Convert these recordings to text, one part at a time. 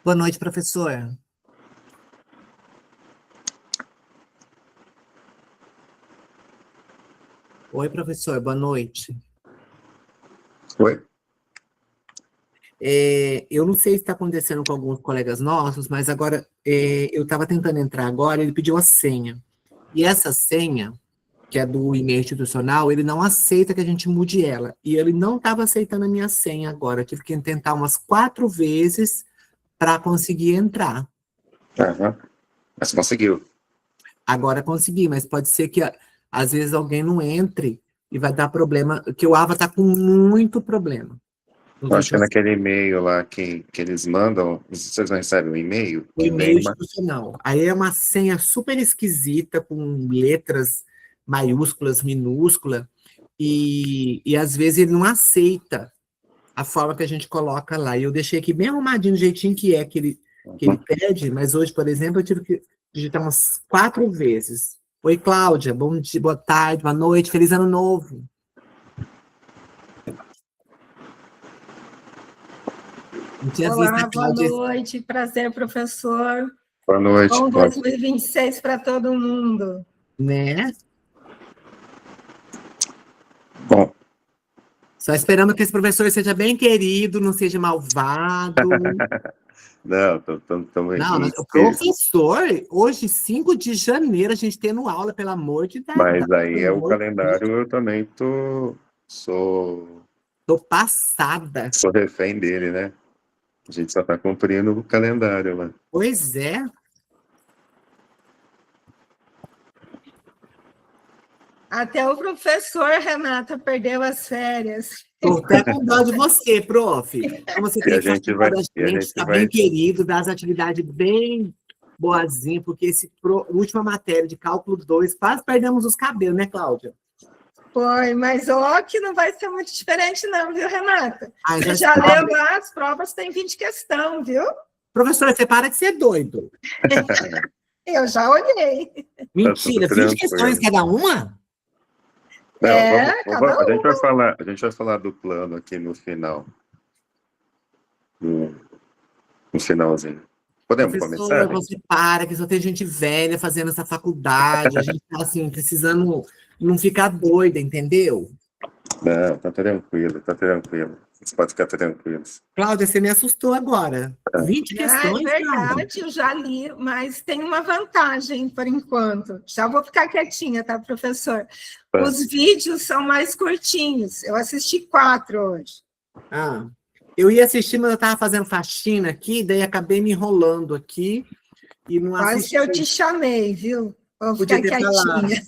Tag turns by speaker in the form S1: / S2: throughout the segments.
S1: Boa noite, professor. Oi, professor, boa noite.
S2: Oi?
S1: Eu não sei se está acontecendo com alguns colegas nossos, mas agora eu estava tentando entrar agora, ele pediu a senha. E essa senha, que é do e-mail institucional, ele não aceita que a gente mude ela. E ele não estava aceitando a minha senha agora. Eu tive que tentar umas 4 vezes para conseguir entrar.
S2: Aham. Mas conseguiu.
S1: Agora consegui, mas pode ser que às vezes alguém não entre e vai dar problema, que o Ava está com muito problema. Nos
S2: Eu acho que é
S1: últimos
S2: naquele e-mail lá que eles mandam, vocês não recebem um e-mail
S1: o
S2: que vem
S1: e-mail
S2: uma...
S1: institucional. Aí é uma senha super esquisita, com letras maiúsculas, minúsculas, e às vezes ele não aceita a forma que a gente coloca lá. E eu deixei aqui bem arrumadinho, do jeitinho que ele pede, mas hoje, por exemplo, eu tive que digitar umas 4 vezes. Oi, Cláudia, bom dia, boa tarde, boa noite, feliz ano novo. Não tinha visto a
S3: Olá, boa
S1: Cláudia.
S3: noite, prazer, professor.
S2: Boa noite.
S3: Bom 2026 para todo mundo.
S1: Né?
S2: Bom,
S1: Só esperando que esse professor seja bem querido, não seja malvado.
S2: não, estamos
S1: Não,
S2: aqui.
S1: o professor, hoje, 5 de janeiro, a gente tendo aula, pelo amor de Deus.
S2: Mas aí é o calendário, eu também sou
S1: Tô passada.
S2: refém dele, né? A gente só está cumprindo o calendário lá.
S1: Pois é.
S3: Até o professor, Renata, perdeu as férias.
S1: Tô até com dó de você, prof. Então você tem que fazer dó da gente, tá bem querido, dar as atividades bem boazinha, porque última matéria de cálculo 2, quase perdemos os cabelos, né, Cláudia?
S3: Foi, mas ó, que não vai ser muito diferente não, viu, Renata?
S1: Ai,
S3: Você já leu lá, as provas têm 20 questão, viu?
S1: Professora, você para de ser doido.
S3: Eu já olhei.
S1: Mentira, 20 questões cada uma?
S2: Não,
S3: cada
S2: a gente vai falar do plano aqui no final. No finalzinho. Podemos começar?
S1: Você para, que só tem gente velha fazendo essa faculdade, a gente tá assim, precisando não ficar doida, entendeu?
S2: Não, tá tranquilo, tá tranquilo. Vocês podem ficar tranquilos.
S1: Cláudia, você me assustou agora. 20 questões,
S3: é verdade, eu já li, mas tem uma vantagem por enquanto. Já vou ficar quietinha, tá, professor? Os vídeos são mais curtinhos. Eu assisti 4 hoje.
S1: Eu ia assistir, mas eu estava fazendo faxina aqui, daí acabei me enrolando aqui e não assisti.
S3: Quase que eu te chamei, viu? Vou ficar quietinha.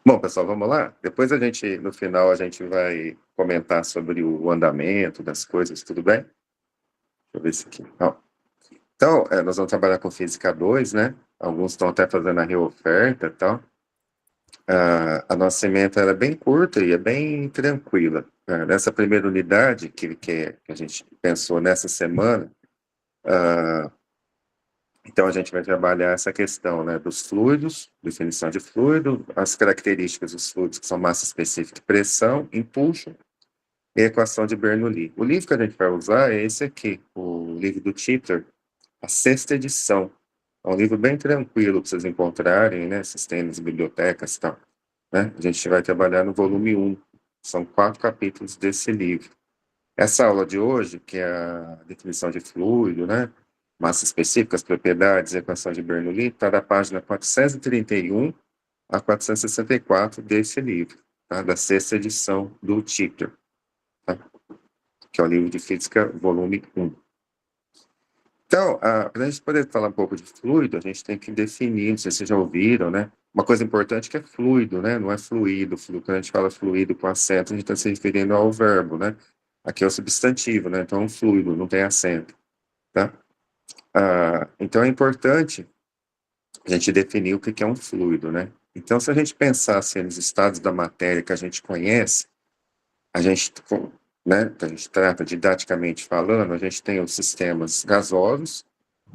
S2: Bom, pessoal, vamos lá? Depois no final, a gente vai comentar sobre o andamento das coisas, tudo bem? Deixa eu ver isso aqui. Então, nós vamos trabalhar com Física 2, né? Alguns estão até fazendo a reoferta e tal. A nossa sementa é bem curta e é bem tranquila. Nessa primeira unidade que a gente pensou nessa semana, então a gente vai trabalhar essa questão, né, dos fluidos, definição de fluido, as características dos fluidos, que são massa específica e pressão, impulso e equação de Bernoulli. O livro que a gente vai usar é esse aqui, o livro do Tipler, a 6ª edição. É um livro bem tranquilo para vocês encontrarem, né, vocês têm nas bibliotecas e tal. Né? A gente vai trabalhar no volume 1, são 4 capítulos desse livro. Essa aula de hoje, que é a definição de fluido, né, massa específica, as propriedades, equação de Bernoulli, está da página 431 a 464 desse livro, tá? Da 6ª edição do Tipler, tá? Que é o livro de Física, volume 1. Então, para a gente poder falar um pouco de fluido, a gente tem que definir, não sei se vocês já ouviram, né? Uma coisa importante que é fluido, né? Não é fluido. Quando a gente fala fluido com acento, a gente está se referindo ao verbo, né? Aqui é o substantivo, né? Então, é um fluido, não tem acento, tá? Então, é importante a gente definir o que é um fluido, né? Então, se a gente pensar assim, nos estados da matéria que a gente conhece, né, que a gente trata didaticamente falando, a gente tem os sistemas gasosos,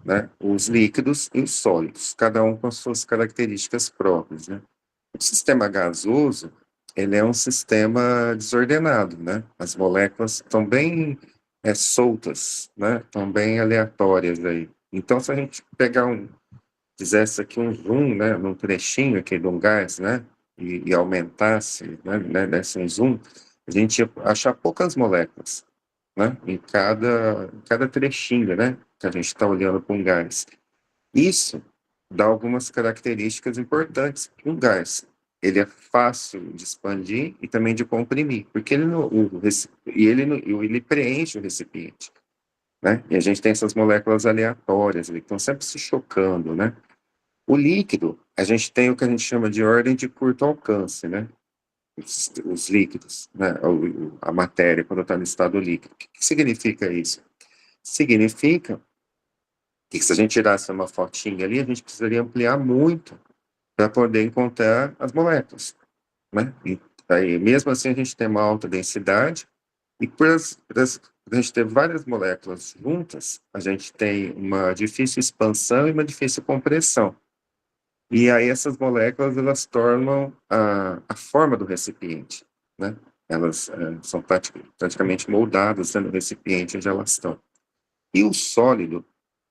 S2: né, os líquidos e os sólidos, cada um com as suas características próprias, né? O sistema gasoso, ele é um sistema desordenado, né? As moléculas estão bem soltas, né? Estão bem aleatórias aí. Então, se a gente fizesse aqui um zoom, né, num trechinho aqui de um gás, né, e aumentasse, né, desse um zoom, a gente ia achar poucas moléculas, né, em cada trechinho, né, que a gente está olhando para um gás. Isso dá algumas características importantes para um gás. Ele é fácil de expandir e também de comprimir, porque ele preenche o recipiente, né? E a gente tem essas moléculas aleatórias ali, que estão sempre se chocando, né? O líquido, a gente tem o que a gente chama de ordem de curto alcance, né? Os líquidos, né? A matéria, quando está no estado líquido. O que significa isso? Significa que se a gente tirasse uma fotinha ali, a gente precisaria ampliar muito para poder encontrar as moléculas, né? E aí, mesmo assim, a gente tem uma alta densidade, e a gente ter várias moléculas juntas, a gente tem uma difícil expansão e uma difícil compressão. E aí essas moléculas, elas tornam a forma do recipiente, né? Elas são praticamente moldadas, né, no recipiente onde elas estão. E o sólido,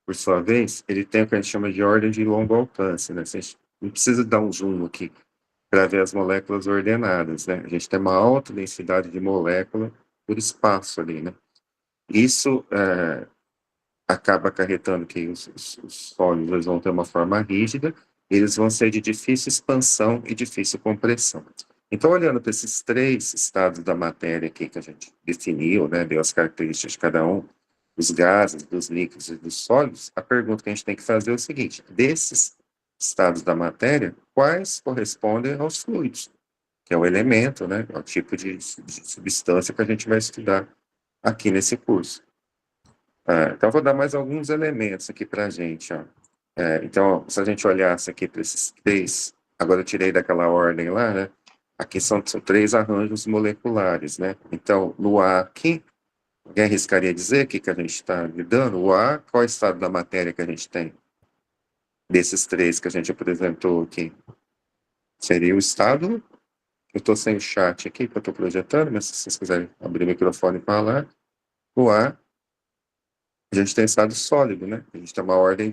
S2: por sua vez, ele tem o que a gente chama de ordem de longo alcance, né? A gente não precisa dar um zoom aqui para ver as moléculas ordenadas, né? A gente tem uma alta densidade de molécula por espaço ali, né? Isso acaba acarretando que os sólidos eles vão ter uma forma rígida, eles vão ser de difícil expansão e difícil compressão. Então, olhando para esses 3 estados da matéria aqui que a gente definiu, né, deu as características de cada um, dos gases, dos líquidos e dos sólidos, a pergunta que a gente tem que fazer é o seguinte: desses estados da matéria, quais correspondem aos fluidos? Que é o elemento, né, é o tipo de substância que a gente vai estudar aqui nesse curso. Então, vou dar mais alguns elementos aqui para a gente. Ó. Então, se a gente olhasse aqui para esses 3, agora eu tirei daquela ordem lá, né? Aqui são 3 arranjos moleculares, né? Então, no A aqui, alguém arriscaria dizer o que a gente está lidando? O A, qual é o estado da matéria que a gente tem? Desses 3 que a gente apresentou aqui. Seria o estado... Eu estou sem o chat aqui, que eu estou projetando, mas se vocês quiserem abrir o microfone e falar, o A, a gente tem estado sólido, né? A gente tem uma ordem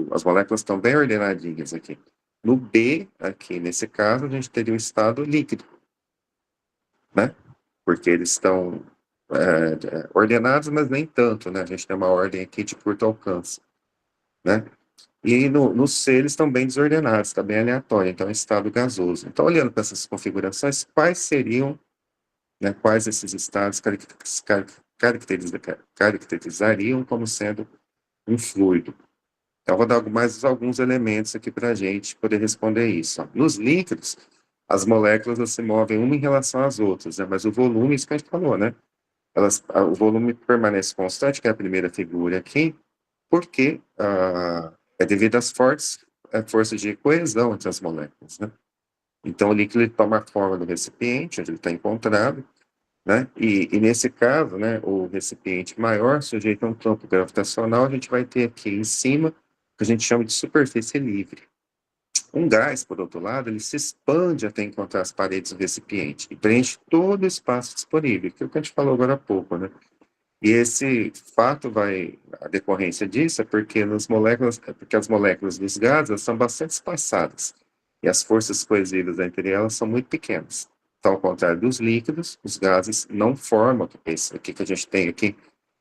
S2: as moléculas estão bem ordenadinhas aqui. No B, aqui, nesse caso, a gente teria um estado líquido, né? Porque eles estão ordenados, mas nem tanto, né? A gente tem uma ordem aqui de curto alcance, né? E no C, eles estão bem desordenados, está bem aleatório, então é estado gasoso. Então, olhando para essas configurações, quais seriam, né, quais esses estados caracterizariam como sendo um fluido? Então, vou dar mais alguns elementos aqui para a gente poder responder isso. Ó. Nos líquidos, as moléculas se movem uma em relação às outras, né? Mas o volume, isso que a gente falou, né? O volume permanece constante, que é a primeira figura aqui, porque é devido às fortes forças de coesão entre as moléculas, né? Então, o líquido ele toma a forma do recipiente, onde ele está encontrado, né? E nesse caso, né, o recipiente maior, sujeito a um campo gravitacional, a gente vai ter aqui em cima o que a gente chama de superfície livre. Um gás, por outro lado, ele se expande até encontrar as paredes do recipiente e preenche todo o espaço disponível, que é o que a gente falou agora há pouco, né? E esse fato a decorrência disso é porque as moléculas dos gases são bastante espaçadas e as forças coesivas entre elas são muito pequenas. Então, ao contrário dos líquidos, os gases não formam isso aqui que a gente tem aqui,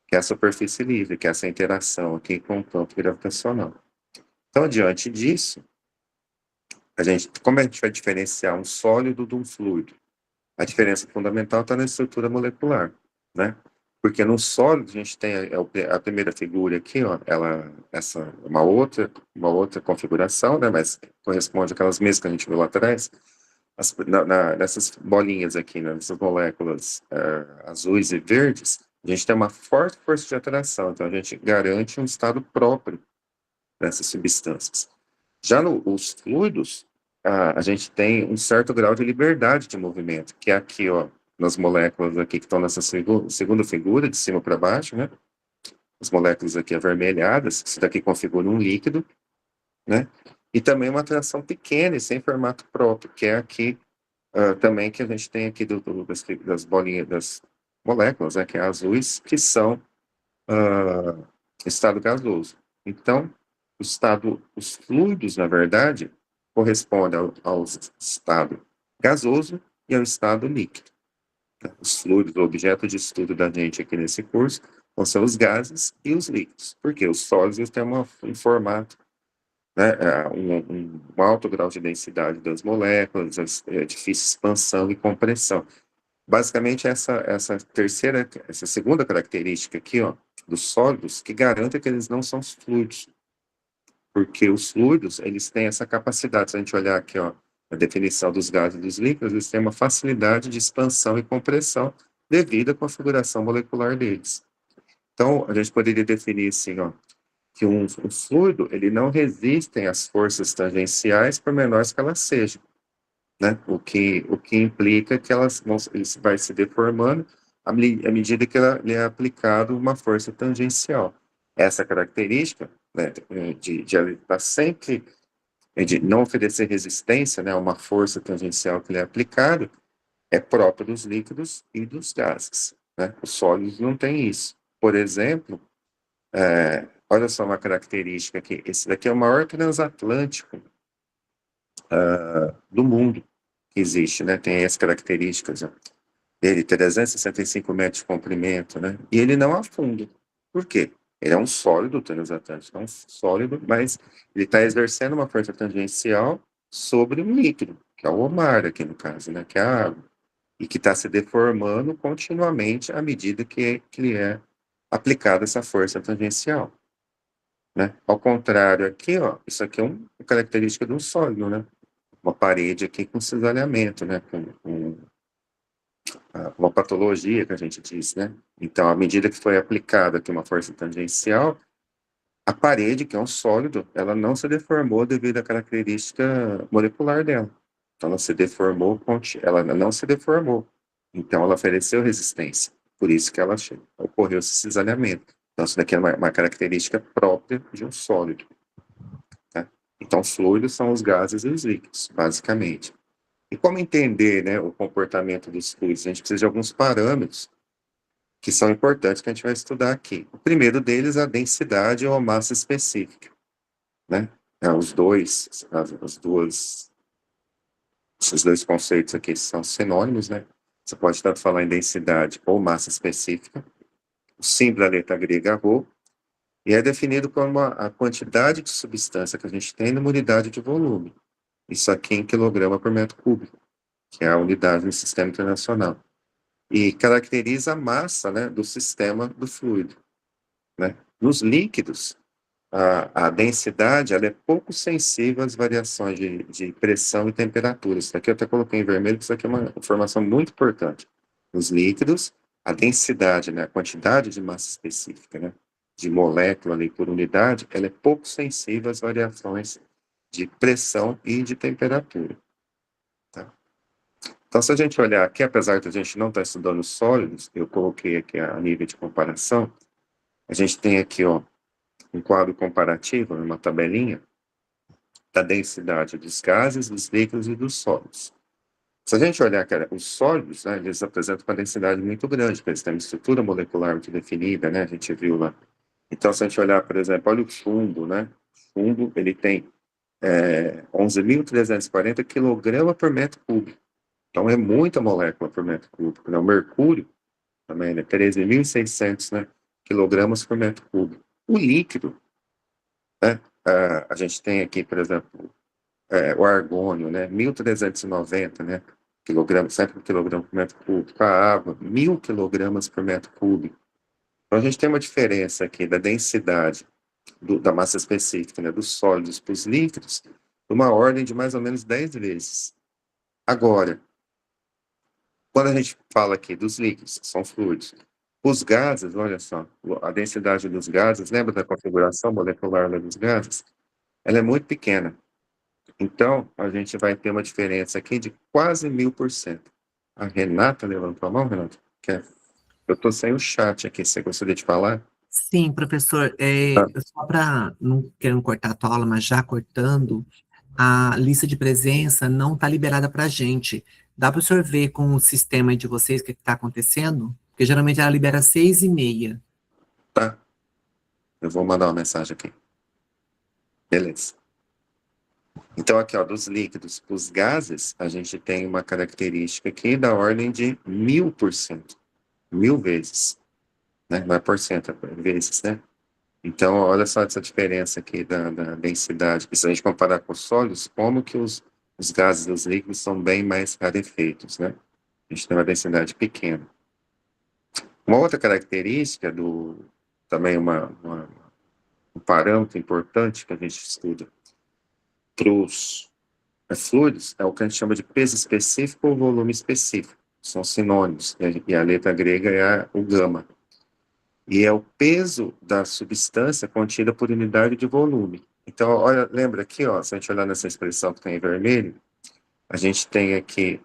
S2: que é a superfície livre, que é essa interação aqui com o campo gravitacional. Então, diante disso, como a gente vai diferenciar um sólido de um fluido? A diferença fundamental está na estrutura molecular, né? Porque no sólido a gente tem a primeira figura aqui, ó, uma outra configuração, né? Mas corresponde àquelas mesmas que a gente viu lá atrás. Nessas bolinhas aqui, né, nessas moléculas azuis e verdes, a gente tem uma forte força de atração, então a gente garante um estado próprio dessas substâncias. Já nos fluidos, a gente tem um certo grau de liberdade de movimento, que é aqui, ó, nas moléculas aqui que estão nessa segunda figura, de cima para baixo, né? As moléculas aqui avermelhadas, isso daqui configura um líquido, né? E também uma atração pequena e sem formato próprio, que é aqui também que a gente tem aqui das bolinhas, moléculas, né, que é azuis, que são estado gasoso. Então, os fluidos, na verdade, correspondem ao estado gasoso e ao estado líquido. Os fluidos, o objeto de estudo da gente aqui nesse curso, vão ser os gases e os líquidos, porque os sólidos têm um formato, né, um alto grau de densidade das moléculas, difícil expansão e compressão. Basicamente, essa segunda característica aqui, ó, dos sólidos, que garante que eles não são fluidos. Porque os fluidos, eles têm essa capacidade, se a gente olhar aqui, ó, a definição dos gases e dos líquidos, eles têm uma facilidade de expansão e compressão devido à configuração molecular deles. Então, a gente poderia definir assim, ó, que um fluido, ele não resiste às forças tangenciais, por menores que elas sejam, né? O que implica que eles vai se deformando à medida que lhe é aplicado uma força tangencial. Essa característica, né, de ela estar sempre, de não oferecer resistência, né, a uma força tangencial que lhe é aplicado, é própria dos líquidos e dos gases, né? Os sólidos não têm isso. Por exemplo, olha só uma característica aqui, esse daqui é o maior transatlântico do mundo que existe, né? Tem as características, né? Ele 365 metros de comprimento, né? E ele não afunda. Por quê? Ele é um sólido transatlântico, é um sólido, mas ele está exercendo uma força tangencial sobre um líquido, que é o mar aqui no caso, né? Que é a água, e que está se deformando continuamente à medida que lhe é aplicada essa força tangencial, né? Ao contrário aqui, ó, isso aqui é uma característica de um sólido, né? Uma parede aqui com cisalhamento, né? Com uma patologia que a gente diz, né? Então, à medida que foi aplicada aqui uma força tangencial, a parede, que é um sólido, ela não se deformou devido à característica molecular dela. Então, ela não se deformou. Então, ela ofereceu resistência. Por isso que ocorreu esse cisalhamento. Então, isso daqui é uma característica própria de um sólido. Tá? Então, os fluidos são os gases e os líquidos, basicamente. E como entender, né, o comportamento dos fluidos? A gente precisa de alguns parâmetros que são importantes que a gente vai estudar aqui. O primeiro deles é a densidade ou a massa específica, né? Esses dois conceitos aqui são sinônimos, né? Você pode tanto falar em densidade ou massa específica. O símbolo da letra grega Rho, e é definido como a quantidade de substância que a gente tem numa unidade de volume. Isso aqui em quilograma por metro cúbico, que é a unidade no sistema internacional. E caracteriza a massa, né, do sistema do fluido, né? Nos líquidos, a densidade ela é pouco sensível às variações de pressão e temperatura. Isso aqui eu até coloquei em vermelho, porque isso aqui é uma informação muito importante. Nos líquidos, a densidade, né, a quantidade de massa específica, né, de molécula ali por unidade, ela é pouco sensível às variações de pressão e de temperatura. Tá? Então, se a gente olhar aqui, apesar de a gente não estar estudando sólidos, eu coloquei aqui a nível de comparação, a gente tem aqui, ó, um quadro comparativo, uma tabelinha, da densidade dos gases, dos líquidos e dos sólidos. Se a gente olhar, cara, os sólidos, né, eles apresentam uma densidade muito grande, porque eles têm uma estrutura molecular muito definida, né, a gente viu lá. Então, se a gente olhar, por exemplo, olha o chumbo, né, o chumbo, ele tem 11.340 kg por metro cúbico. Então, é muita molécula por metro cúbico. Né? O mercúrio também, né, 13.600, né, quilogramas por metro cúbico. O líquido, né, a gente tem aqui, por exemplo, o argônio, né, 1.390, né, quilogramas, sempre por quilograma por metro cúbico. A água, 1.000 quilogramas por metro cúbico. Então, a gente tem uma diferença aqui da densidade da massa específica, né, dos sólidos para os líquidos, uma ordem de mais ou menos 10 vezes. Agora, quando a gente fala aqui dos líquidos, que são fluidos, os gases, olha só, a densidade dos gases, lembra da configuração molecular dos gases? Ela é muito pequena. Então, a gente vai ter uma diferença aqui de quase 1000%. A Renata levantou a mão, Renata? Eu estou sem o chat aqui, você gostaria de falar?
S1: Sim, professor, só para não querendo cortar a tua aula, mas já cortando, a lista de presença não está liberada para a gente. Dá para o senhor ver com o sistema de vocês o que está acontecendo? porque geralmente ela libera 6,5.
S2: Tá? Eu vou mandar uma mensagem aqui. Beleza. Então, aqui, ó, dos líquidos, os gases, a gente tem uma característica aqui da ordem de 1000%. 1000 vezes. Né? Não é por cento, é vezes, né? Então, olha só essa diferença aqui da densidade. E se a gente comparar com os sólidos, como que os gases e os líquidos são bem mais rarefeitos, né? A gente tem uma densidade pequena. Uma outra característica também um parâmetro importante que a gente estuda para os fluidos é o que a gente chama de peso específico ou volume específico. São sinônimos, e a letra grega é o gama. E é o peso da substância contida por unidade de volume. Então, olha, lembra aqui, ó, se a gente olhar nessa expressão que está em vermelho, a gente tem aqui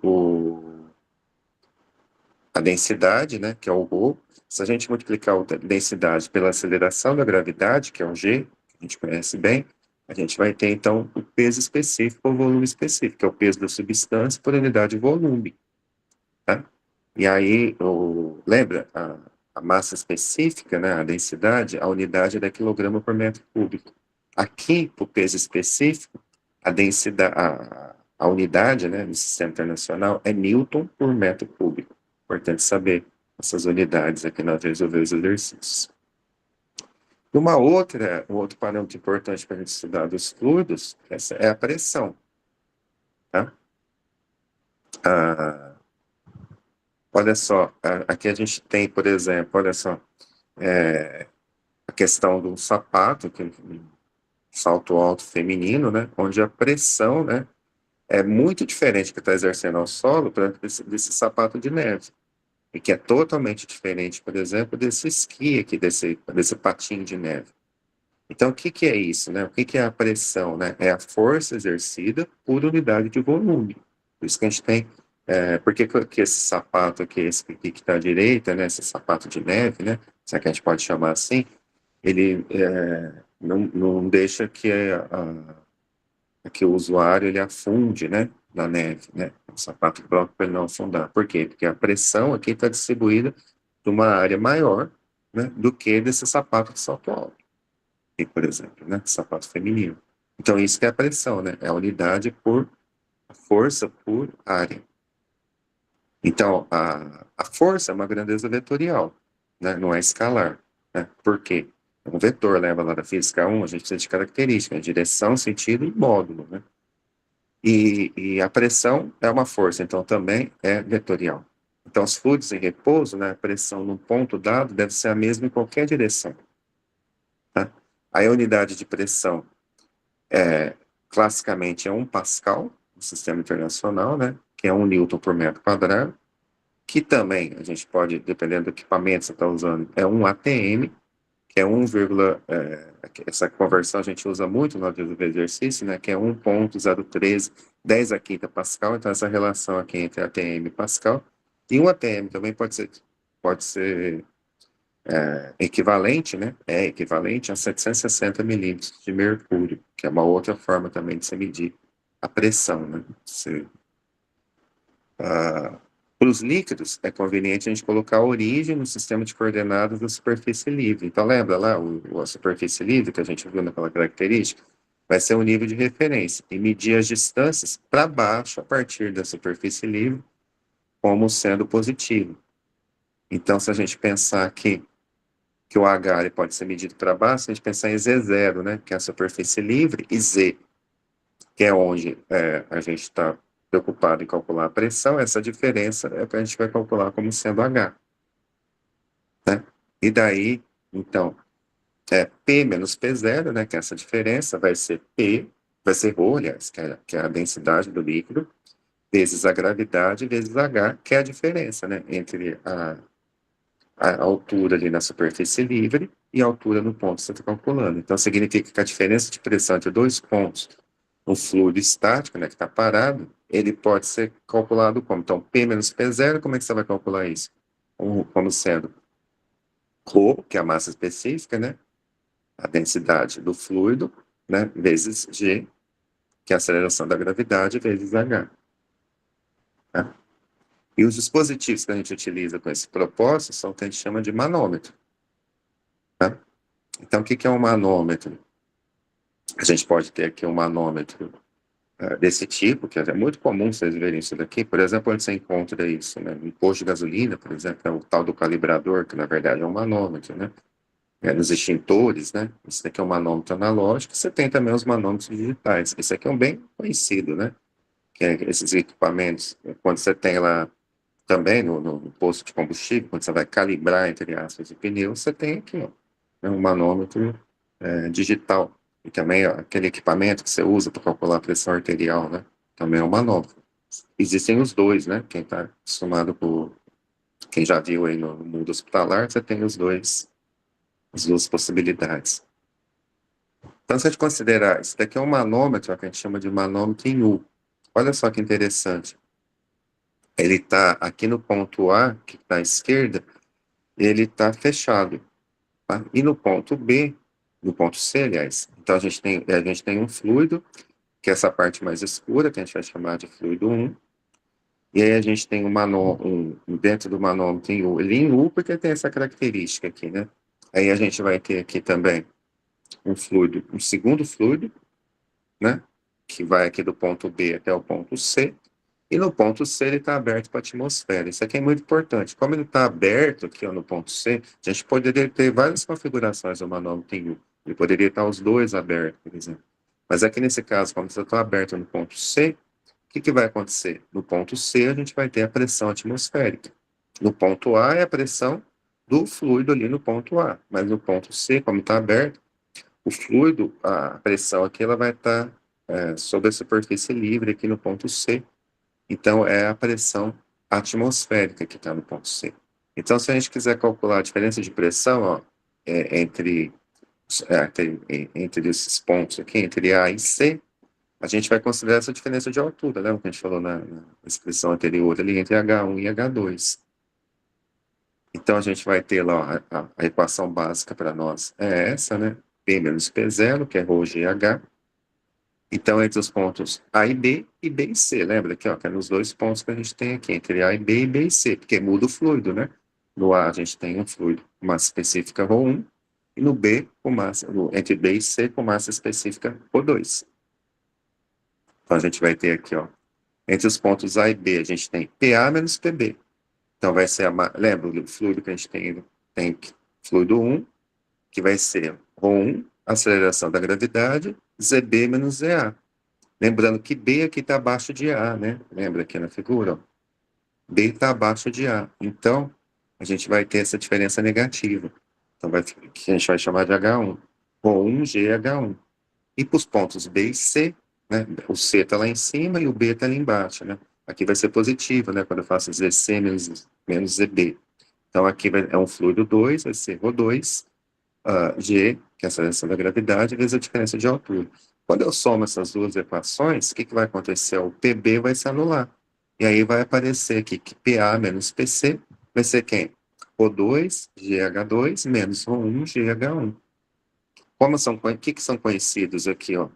S2: a densidade, né, que é o ρ. Se a gente multiplicar a densidade pela aceleração da gravidade, que é o g, que a gente conhece bem, a gente vai ter, então, o peso específico ou volume específico, que é o peso da substância por unidade de volume. Tá? E aí, lembra, a massa específica, né, a densidade, a unidade é quilograma por metro cúbico. Aqui, para o peso específico, a densidade, a unidade, né, no sistema internacional é Newton por metro cúbico. Importante saber essas unidades aqui na hora de resolver os exercícios. E um outro parâmetro importante para a gente estudar dos fluidos, essa é a pressão. Tá? Olha só, aqui a gente tem, por exemplo, olha só, a questão do sapato, que é um salto alto feminino, né, onde a pressão, né, é muito diferente que está exercendo ao solo desse sapato de neve, e que é totalmente diferente, por exemplo, desse esqui aqui, desse patinho de neve. Então, o que é isso, né? O que é a pressão, né? É a força exercida por unidade de volume. Por isso que a gente tem... por que esse sapato aqui, esse aqui que está à direita, né? Esse sapato de neve, né? Se é que a gente pode chamar assim, ele não deixa que o usuário ele afunde, né? Na neve, né? O sapato próprio para ele não afundar. Por quê? Porque a pressão aqui está distribuída de uma área maior, né? Do que desse sapato de salto alto. Aqui, por exemplo, né? Sapato feminino. Então, isso que é a pressão, né? É a unidade por força por área. Então, a força é uma grandeza vetorial, né? Não é escalar, né? Por quê? Um vetor, leva lá da física 1, a gente precisa de características, direção, sentido e módulo, né? E a pressão é uma força, então também é vetorial. Então, os fluidos em repouso, né, a pressão num ponto dado deve ser a mesma em qualquer direção. Tá? Aí a unidade de pressão, classicamente, é 1 Pascal, no sistema internacional, né, que é 1 Newton por metro quadrado, que também, a gente pode, dependendo do equipamento que você está usando, é 1 ATM, que é 1, essa conversão a gente usa muito na hora de resolver exercício, né, que é 1,013, 10 a quinta Pascal, então essa relação aqui entre ATM e Pascal, e 1 ATM também pode ser equivalente, né, é equivalente a 760 milímetros de mercúrio, que é uma outra forma também de se medir a pressão, né, para os líquidos, é conveniente a gente colocar a origem no sistema de coordenadas da superfície livre. Então, lembra lá, a superfície livre que a gente viu naquela característica? Vai ser um nível de referência e medir as distâncias para baixo a partir da superfície livre como sendo positivo. Então, se a gente pensar que o H ele pode ser medido para baixo, se a gente pensar em Z0, né, que é a superfície livre, e Z, que é onde a gente está preocupado em calcular a pressão, essa diferença é que a gente vai calcular como sendo H. Né? E daí, então, P menos P0, né, que é essa diferença, vai ser ρ, aliás, que é a densidade do líquido, vezes a gravidade, vezes H, que é a diferença, né, entre a altura ali na superfície livre e a altura no ponto que você está calculando. Então, significa que a diferença de pressão entre dois pontos, um fluido estático, né, que está parado, ele pode ser calculado como? Então, P menos P0, como é que você vai calcular isso? Como sendo ρ, que é a massa específica, né, a densidade do fluido, né, vezes G, que é a aceleração da gravidade, vezes H. Tá? E os dispositivos que a gente utiliza com esse propósito são o que a gente chama de manômetro. Tá? Então, o que é um manômetro? A gente pode ter aqui um manômetro desse tipo, que é muito comum vocês verem isso daqui. Por exemplo, onde você encontra isso, né? No posto de gasolina, por exemplo, é o tal do calibrador, que na verdade é um manômetro, né? Nos extintores, né? Esse daqui é um manômetro analógico. Você tem também os manômetros digitais. Esse aqui é um bem conhecido, né? Que é esses equipamentos, quando você tem lá também no posto de combustível, quando você vai calibrar, entre aspas, o pneu, você tem aqui, ó, né, um manômetro digital. E também ó, aquele equipamento que você usa para calcular a pressão arterial, né? Também é um manômetro. Existem os dois, né? Quem está acostumado com... Quem já viu aí no mundo hospitalar, você tem os dois, as duas possibilidades. Então, se a gente considerar, isso daqui é um manômetro, que a gente chama de manômetro em U. Olha só que interessante. Ele está aqui no ponto A, que está à esquerda, ele está fechado. Tá? E no ponto B, no ponto C, aliás, então a gente tem um fluido, que é essa parte mais escura, que a gente vai chamar de fluido 1, e aí a gente tem dentro do manômetro em U, ele em U porque tem essa característica aqui, né? Aí a gente vai ter aqui também um fluido, um segundo fluido, né? Que vai aqui do ponto B até o ponto C, e no ponto C ele está aberto para a atmosfera. Isso aqui é muito importante. Como ele está aberto aqui ó, no ponto C, a gente poderia ter várias configurações do manômetro em U. Ele poderia estar os dois abertos, por exemplo. Mas aqui nesse caso, como você está aberto no ponto C, o que vai acontecer? No ponto C a gente vai ter a pressão atmosférica. No ponto A é a pressão do fluido ali no ponto A. Mas no ponto C, como está aberto, o fluido, a pressão aqui, ela vai estar sobre a superfície livre aqui no ponto C. Então, é a pressão atmosférica que está no ponto C. Então, se a gente quiser calcular a diferença de pressão ó, entre esses pontos aqui, entre A e C, a gente vai considerar essa diferença de altura, lembra que a gente falou na expressão anterior ali, entre H1 e H2. Então, a gente vai ter lá a equação básica para nós é essa, né? P menos P0, que é ρGH. Então, entre os pontos A e B e C, lembra aqui, ó, que é nos dois pontos que a gente tem aqui, entre A e B e B e C, porque muda o fluido, né? No A a gente tem um fluido com massa específica ρ1, e no B, entre B e C, com massa específica ρ2. Então, a gente vai ter aqui, ó, entre os pontos A e B, a gente tem PA menos PB. Então, vai ser, lembra o fluido que a gente tem fluido 1, que vai ser ρ1, aceleração da gravidade, ZB menos ZA. Lembrando que B aqui está abaixo de A, né? Lembra aqui na figura? Ó. B está abaixo de A. Então, a gente vai ter essa diferença negativa. Então, que a gente vai chamar de H1. ρ1GH1. E para os pontos B e C, né? O C está lá em cima e o B está ali embaixo, né? Aqui vai ser positivo, né? Quando eu faço ZC menos ZB. Então, aqui é um fluido 2, vai ser ρ2, G, que é a aceleração da gravidade, vezes a diferença de altura. Quando eu somo essas duas equações, o que vai acontecer? O PB vai se anular. E aí vai aparecer aqui que PA menos PC vai ser quem? ρ2, GH2, menos ρ1, GH1. O que são conhecidos aqui? Ó?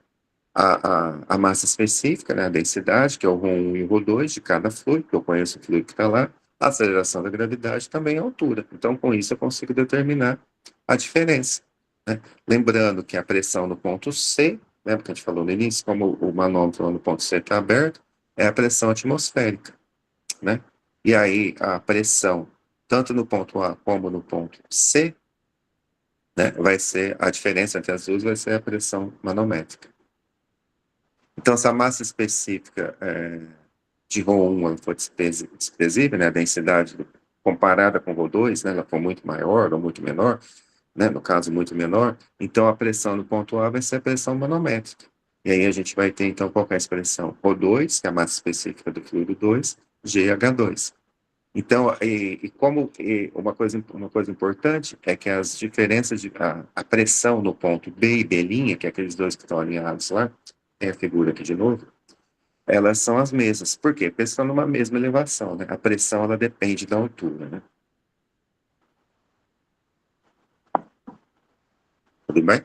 S2: A massa específica, né, a densidade, que é o ρ1 e o ρ2 de cada fluido, que eu conheço o fluido que está lá, a aceleração da gravidade também é a altura. Então, com isso, eu consigo determinar a diferença. Né? Lembrando que a pressão no ponto C, lembra que a gente falou no início, como o manômetro no ponto C está aberto, é a pressão atmosférica. Né? E aí, a pressão, tanto no ponto A como no ponto C, né, vai ser, a diferença entre as duas vai ser a pressão manométrica. Então, se a massa específica de ρ1 ela for desprezível, né, a densidade comparada com ρ2, né, ela for muito maior ou muito menor, né, no caso muito menor, então a pressão no ponto A vai ser a pressão manométrica. E aí a gente vai ter, então, qual é a expressão? ρ2, que é a massa específica do fluido 2, GH2. Então, uma coisa importante é que as diferenças a pressão no ponto B e B', que é aqueles dois que estão alinhados lá, tem a figura aqui de novo, elas são as mesmas. Por quê? Porque estão numa mesma elevação, né? A pressão, ela depende da altura, né? Tudo bem?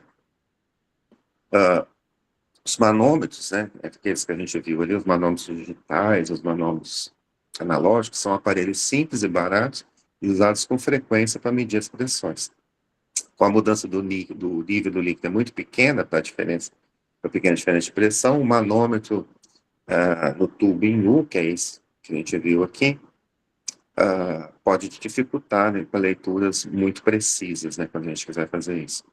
S2: Os manômetros, né? Aqueles que a gente viu ali, os manômetros digitais, os manômetros analógicos são aparelhos simples e baratos e usados com frequência para medir as pressões. Com a mudança do nível do líquido é muito pequena, para a pequena diferença de pressão, o manômetro no tubo em U, que é esse que a gente viu aqui, pode dificultar, né, para leituras muito precisas, né, quando a gente quiser fazer isso.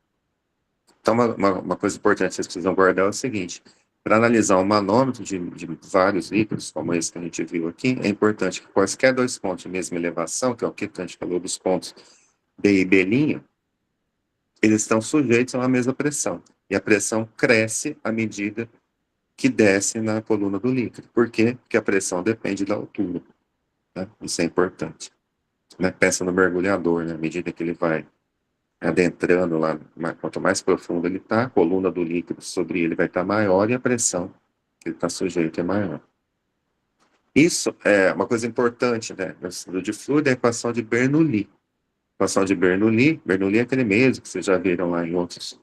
S2: Então, uma coisa importante que vocês precisam guardar é o seguinte: para analisar um manômetro de vários líquidos, como esse que a gente viu aqui, é importante que quaisquer dois pontos de mesma elevação, que é o que a gente falou dos pontos B e B', eles estão sujeitos a uma mesma pressão. E a pressão cresce à medida que desce na coluna do líquido. Por quê? Porque a pressão depende da altura. Né? Isso é importante. Né? Pensa no mergulhador, né? À medida que ele vai adentrando lá, quanto mais profundo ele está, a coluna do líquido sobre ele vai estar maior e a pressão que ele está sujeito é maior. Isso é uma coisa importante, né? No estudo de fluido é a equação de Bernoulli. A equação de Bernoulli é aquele mesmo que vocês já viram lá em outras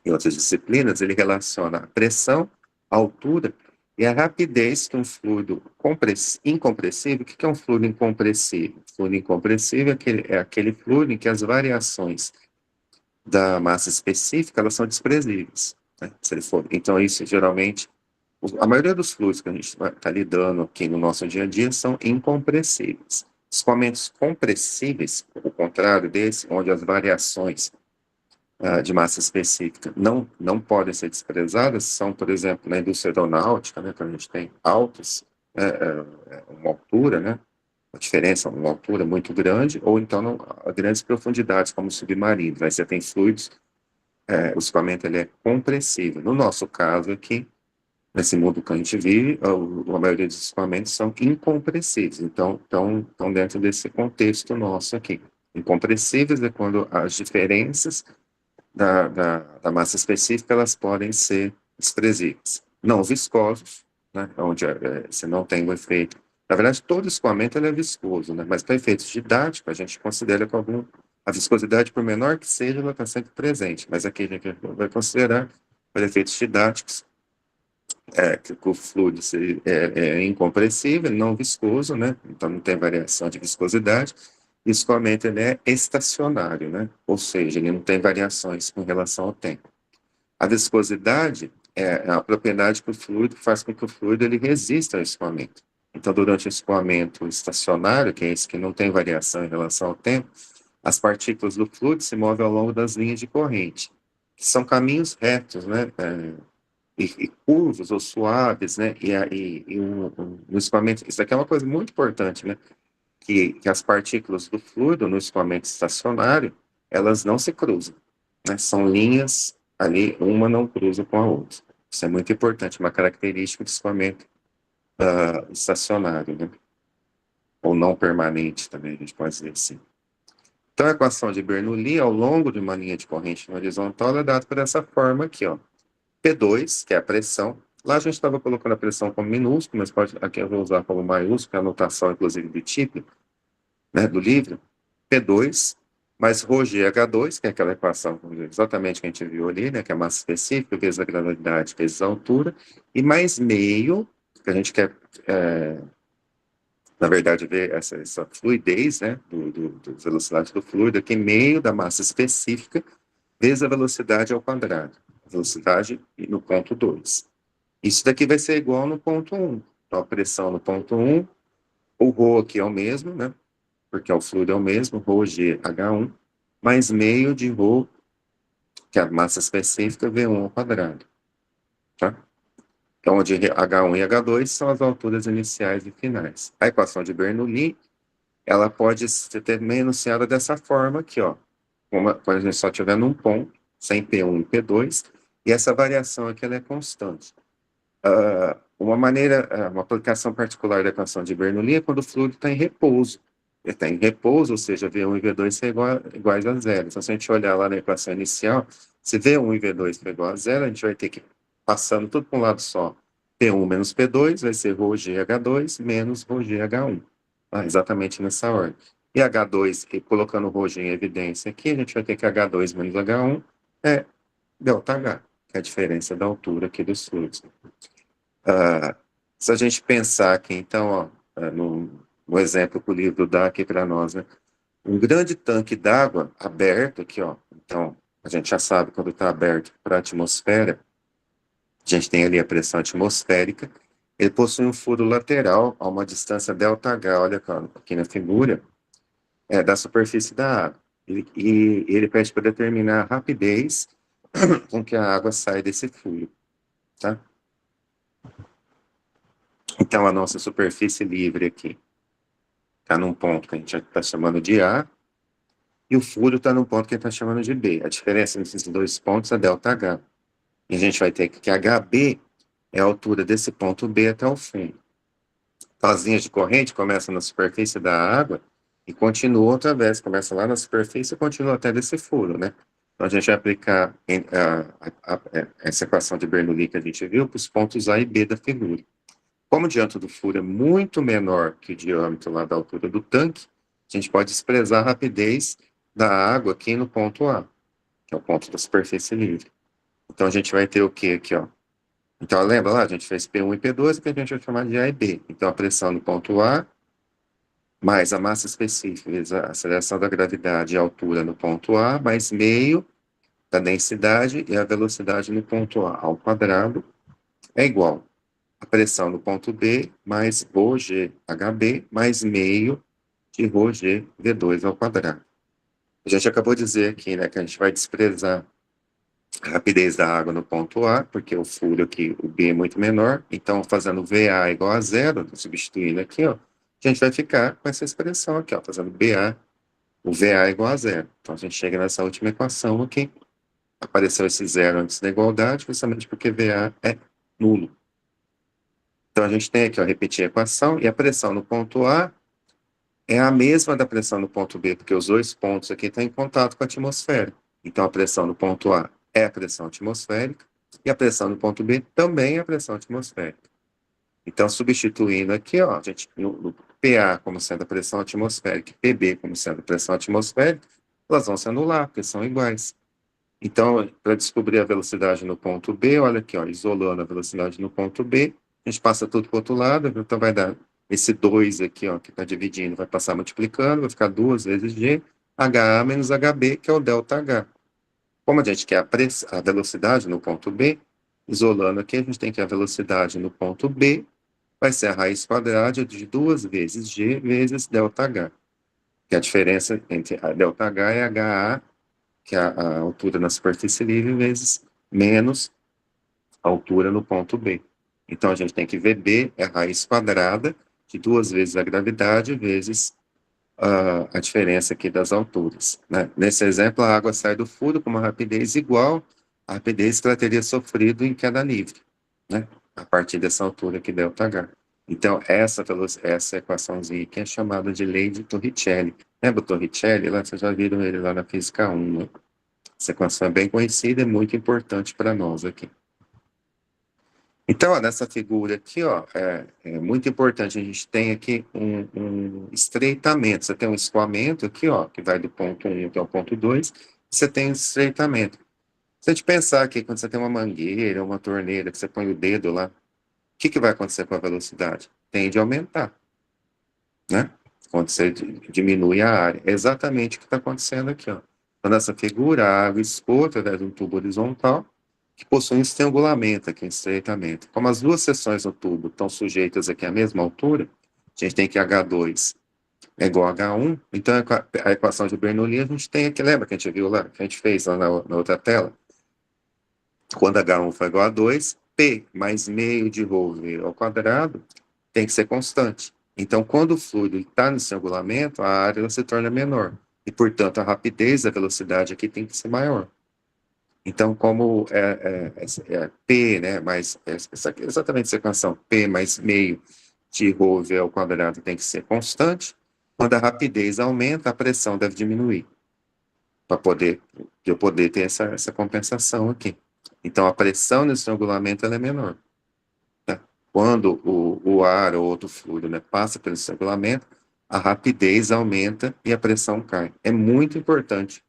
S2: disciplinas. Ele relaciona a pressão, a altura e a rapidez que um fluido incompressível. O que é um fluido incompressível? Fluido incompressível é aquele fluido em que as variações da massa específica elas são desprezíveis. Né? Então, isso geralmente, a maioria dos fluidos que a gente está lidando aqui no nosso dia a dia são incompressíveis. Escoamentos compressíveis, o contrário desse, onde as variações de massa específica não podem ser desprezadas, são, por exemplo, na indústria aeronáutica, né, que a gente tem uma altura, né, a diferença, uma altura muito grande, ou então a grandes profundidades, como submarino. Aí você tem fluidos, o escoamento ele é compressível. No nosso caso aqui, nesse mundo que a gente vive, a maioria dos escoamentos são incompressíveis. Então, estão dentro desse contexto nosso aqui. Incompressíveis é quando as diferenças da massa específica, elas podem ser desprezíveis. Não viscosos, né, onde você não tem o efeito. Na verdade, todo escoamento ele é viscoso, né, mas para efeitos didáticos, a gente considera que a viscosidade, por menor que seja, ela está sempre presente. Mas aqui a gente vai considerar, para efeitos didáticos, que o fluido é incompressível, não viscoso, né, então não tem variação de viscosidade. O escoamento ele é estacionário, né? Ou seja, ele não tem variações com relação ao tempo. A viscosidade é a propriedade que o fluido faz com que o fluido ele resista ao escoamento. Então, durante o escoamento estacionário, que é esse que não tem variação em relação ao tempo, as partículas do fluido se movem ao longo das linhas de corrente, que são caminhos retos, né? E curvos ou suaves, né? No escoamento, isso aqui é uma coisa muito importante, né? Que as partículas do fluido no escoamento estacionário, elas não se cruzam, né? São linhas ali, uma não cruza com a outra. Isso é muito importante, uma característica do escoamento estacionário, né? Ou não permanente também, a gente pode dizer assim. Então, a equação de Bernoulli, ao longo de uma linha de corrente na horizontal, é dada por essa forma aqui, ó. P2, que é a pressão. Lá a gente estava colocando a pressão como minúscula, mas aqui eu vou usar como maiúscula, a anotação, inclusive, do tipo, né, do livro. P2, mais ρgH2, que é aquela equação exatamente que a gente viu ali, né, que é a massa específica, vezes a gravidade, vezes a altura, e mais meio, que a gente quer, na verdade, ver essa fluidez, né, da velocidade do fluido, aqui meio da massa específica, vezes a velocidade ao quadrado. Velocidade no ponto 2. Isso daqui vai ser igual no ponto 1. Então, a pressão no ponto 1, o ρ aqui é o mesmo, né? Porque o fluido é o mesmo, ρgH1, mais meio de ρ, que é a massa específica, V1 ao quadrado. Tá? Então, onde H1 e H2 são as alturas iniciais e finais. A equação de Bernoulli, ela pode ser também enunciada dessa forma aqui, ó. Quando a gente só tiver num ponto, sem P1 e P2, e essa variação aqui ela é constante. Uma aplicação particular da equação de Bernoulli é quando o fluido está em repouso. Ele está em repouso, ou seja, V1 e V2 são iguais a zero. Então, se a gente olhar lá na equação inicial, se V1 e V2 for igual a zero, a gente vai ter que, passando tudo para um lado só, P1 menos P2 vai ser ρgH2 menos ρgH1. Exatamente nessa ordem. E H2, e colocando o ρg em evidência aqui, a gente vai ter que H2 menos H1 é ΔH, que é a diferença da altura aqui dos fluidos. Se a gente pensar aqui, então, ó, no exemplo que o livro dá aqui para nós, né? Um grande tanque d'água aberto aqui, ó. Então, a gente já sabe quando está aberto para a atmosfera, a gente tem ali a pressão atmosférica, ele possui um furo lateral a uma distância ΔH, olha aqui na figura, da superfície da água. E ele pede para determinar a rapidez com que a água sai desse furo, tá? Então, a nossa superfície livre aqui está num ponto que a gente está chamando de A, e o furo está num ponto que a gente está chamando de B. A diferença nesses dois pontos é ΔH. E a gente vai ter que HB é a altura desse ponto B até o fundo. Então, as linhas de corrente começam na superfície da água e continuam outra vez, começa lá na superfície e continua até desse furo, né? Então, a gente vai aplicar essa equação de Bernoulli que a gente viu para os pontos A e B da figura. Como o diâmetro do furo é muito menor que o diâmetro lá da altura do tanque, a gente pode expressar a rapidez da água aqui no ponto A, que é o ponto da superfície livre. Então, a gente vai ter o quê aqui, ó? Então, lembra lá? A gente fez P1 e P2, que a gente vai chamar de A e B. Então, a pressão no ponto A, mais a massa específica, vezes a aceleração da gravidade e a altura no ponto A, mais meio da densidade e a velocidade no ponto A ao quadrado, é igual a pressão no ponto B, mais ρg HB, mais meio de ρg V2 ao quadrado. A gente acabou de dizer aqui, né, que a gente vai desprezar a rapidez da água no ponto A, porque o furo aqui, o B é muito menor, então fazendo VA igual a zero, substituindo aqui, ó, a gente vai ficar com essa expressão aqui, ó, fazendo BA, o VA igual a zero. Então a gente chega nessa última equação aqui, apareceu esse zero antes da igualdade, justamente porque VA é nulo. Então a gente tem aqui, ó, repetir a equação, e a pressão no ponto A é a mesma da pressão no ponto B, porque os dois pontos aqui estão em contato com a atmosfera. Então a pressão no ponto A é a pressão atmosférica, e a pressão no ponto B também é a pressão atmosférica. Então, substituindo aqui, ó, a gente, no PA como sendo a pressão atmosférica e PB como sendo a pressão atmosférica, elas vão se anular, porque são iguais. Então, para descobrir a velocidade no ponto B, olha aqui, ó, isolando a velocidade no ponto B, a gente passa tudo para o outro lado, então vai dar esse 2 aqui, ó, que está dividindo, vai passar multiplicando, vai ficar 2 vezes G, HA menos HB, que é o ΔH. Como a gente quer a velocidade no ponto B, isolando aqui, a gente tem que a velocidade no ponto B vai ser a raiz quadrada de 2 vezes G vezes ΔH, que a diferença entre a ΔH e a HA, que é a altura na superfície livre, vezes menos a altura no ponto B. Então, a gente tem que VB é a raiz quadrada de 2 vezes a gravidade vezes a diferença aqui das alturas, né? Nesse exemplo, a água sai do furo com uma rapidez igual à rapidez que ela teria sofrido em queda livre, né? A partir dessa altura aqui, ΔH. Então, essa equaçãozinha aqui é chamada de lei de Torricelli. Lembra o Torricelli? Lá, vocês já viram ele lá na Física 1, né? Essa equação é bem conhecida e muito importante para nós aqui. Então, ó, nessa figura aqui, ó, é muito importante, a gente tem aqui um estreitamento. Você tem um escoamento aqui, ó, que vai do ponto 1 até o ponto 2, você tem um estreitamento. Se a gente pensar aqui, quando você tem uma mangueira, uma torneira, que você põe o dedo lá, o que vai acontecer com a velocidade? Tende a aumentar, né? Quando você diminui a área. É exatamente o que está acontecendo aqui, ó. Então, nessa figura, a água expõe através de um tubo horizontal, que possui um estrangulamento aqui, um estreitamento. Como as duas seções do tubo estão sujeitas aqui à mesma altura, a gente tem que H2 é igual a H1, então a equação de Bernoulli a gente tem aqui, lembra que a gente viu lá, que a gente fez lá na outra tela? Quando H1 for igual a 2, P mais meio de ρ ao quadrado tem que ser constante. Então, quando o fluido está no estrangulamento, a área se torna menor. E, portanto, a rapidez, a velocidade aqui tem que ser maior. Então, como P, né, mais, exatamente essa equação, P mais meio de ρ ao quadrado tem que ser constante, quando a rapidez aumenta, a pressão deve diminuir, para eu poder ter essa compensação aqui. Então, a pressão no estrangulamento ela é menor. Tá? Quando o ar ou outro fluido, né, passa pelo estrangulamento, a rapidez aumenta e a pressão cai. É muito importante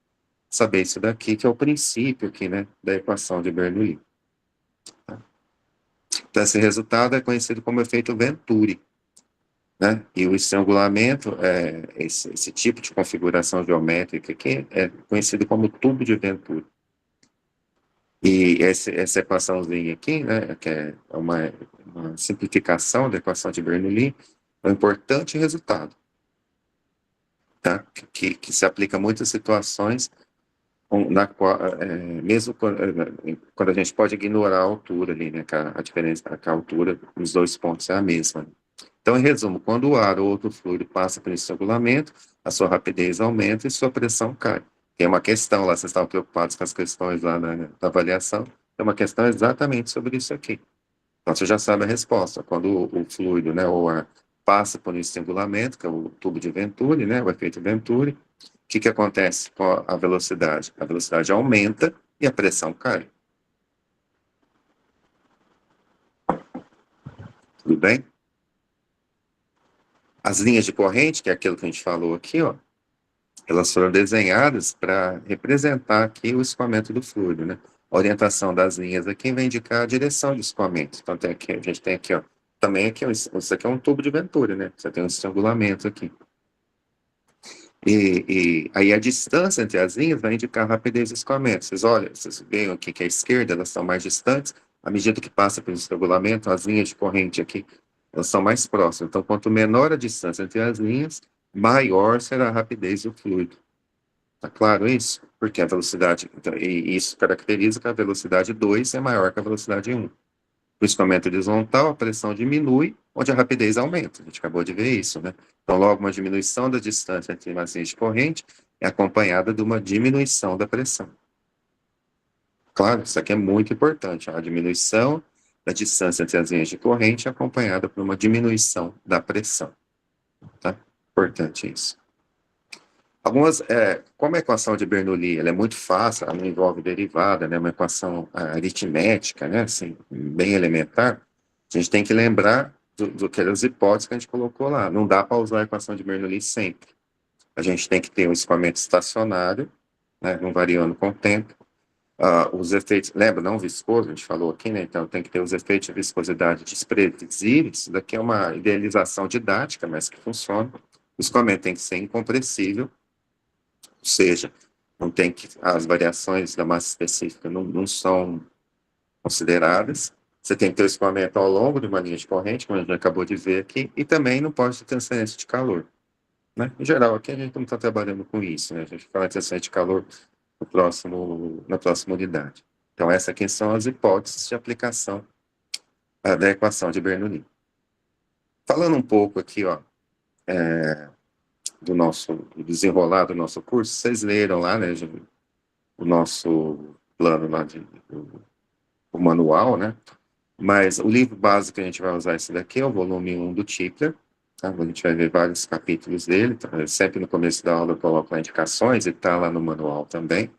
S2: saber isso daqui, que é o princípio aqui, né, da equação de Bernoulli. Tá? Então, esse resultado é conhecido como efeito Venturi. né? E o estrangulamento, esse tipo de configuração geométrica aqui, é conhecido como tubo de Venturi. E essa equaçãozinha aqui, né, que é uma simplificação da equação de Bernoulli, é um importante resultado, tá? Que se aplica a muitas situações, na qual, mesmo quando a gente pode ignorar a altura ali, né, que a diferença, que a altura dos dois pontos é a mesma. Então, em resumo, quando o ar ou outro fluido passa pelo estrangulamento, a sua rapidez aumenta e sua pressão cai. Tem uma questão lá, vocês estavam preocupados com as questões lá na avaliação, tem uma questão exatamente sobre isso aqui. Então, você já sabe a resposta. Quando o fluido, né, ou o ar, passa por um estrangulamento, que é o tubo de Venturi, né, o efeito Venturi, o que acontece com a velocidade? A velocidade aumenta e a pressão cai. Tudo bem? As linhas de corrente, que é aquilo que a gente falou aqui, ó, elas foram desenhadas para representar aqui o escoamento do fluido, né? A orientação das linhas aqui vai indicar a direção do escoamento. Então, a gente tem aqui, ó, também aqui, ó, isso aqui é um tubo de Venturi, né? Você tem um estrangulamento aqui. E aí a distância entre as linhas vai indicar a rapidez do escoamento. Vocês olham, vocês veem aqui que a esquerda, elas são mais distantes, à medida que passa pelo estrangulamento, as linhas de corrente aqui, elas são mais próximas. Então, quanto menor a distância entre as linhas, maior será a rapidez do fluido. Tá claro isso? Porque a velocidade, e isso caracteriza que a velocidade 2 é maior que a velocidade 1. No escoamento horizontal, a pressão diminui, onde a rapidez aumenta. A gente acabou de ver isso, né? Então, logo, uma diminuição da distância entre as linhas de corrente é acompanhada de uma diminuição da pressão. Claro, isso aqui é muito importante. A diminuição da distância entre as linhas de corrente é acompanhada por uma diminuição da pressão. Tá? Importante isso. Como a equação de Bernoulli ela é muito fácil, ela não envolve derivada, né, uma equação aritmética, né, assim, bem elementar, a gente tem que lembrar das hipóteses que a gente colocou lá. Não dá para usar a equação de Bernoulli sempre. A gente tem que ter um escoamento estacionário, né, não variando com o tempo. Os efeitos, lembra, não viscoso, a gente falou aqui, né, então tem que ter os efeitos de viscosidade desprevisíveis. Isso daqui é uma idealização didática, mas que funciona. O escoamento tem que ser incompressível, ou seja, não tem que, as variações da massa específica não são consideradas. Você tem que ter o escoamento ao longo de uma linha de corrente, como a gente acabou de ver aqui, e também não pode ter transferência de calor. Né? Em geral, aqui a gente não está trabalhando com isso, né? A gente fala de transferência de calor na próxima unidade. Então, essas aqui são as hipóteses de aplicação da equação de Bernoulli. Falando um pouco aqui, ó, do desenrolar do nosso curso, vocês leram lá, né, o nosso plano lá, o manual, né, mas o livro básico que a gente vai usar esse daqui é o volume 1 do Tipler, tá? A gente vai ver vários capítulos dele, tá? Sempre no começo da aula eu coloco lá indicações, e está lá no manual também.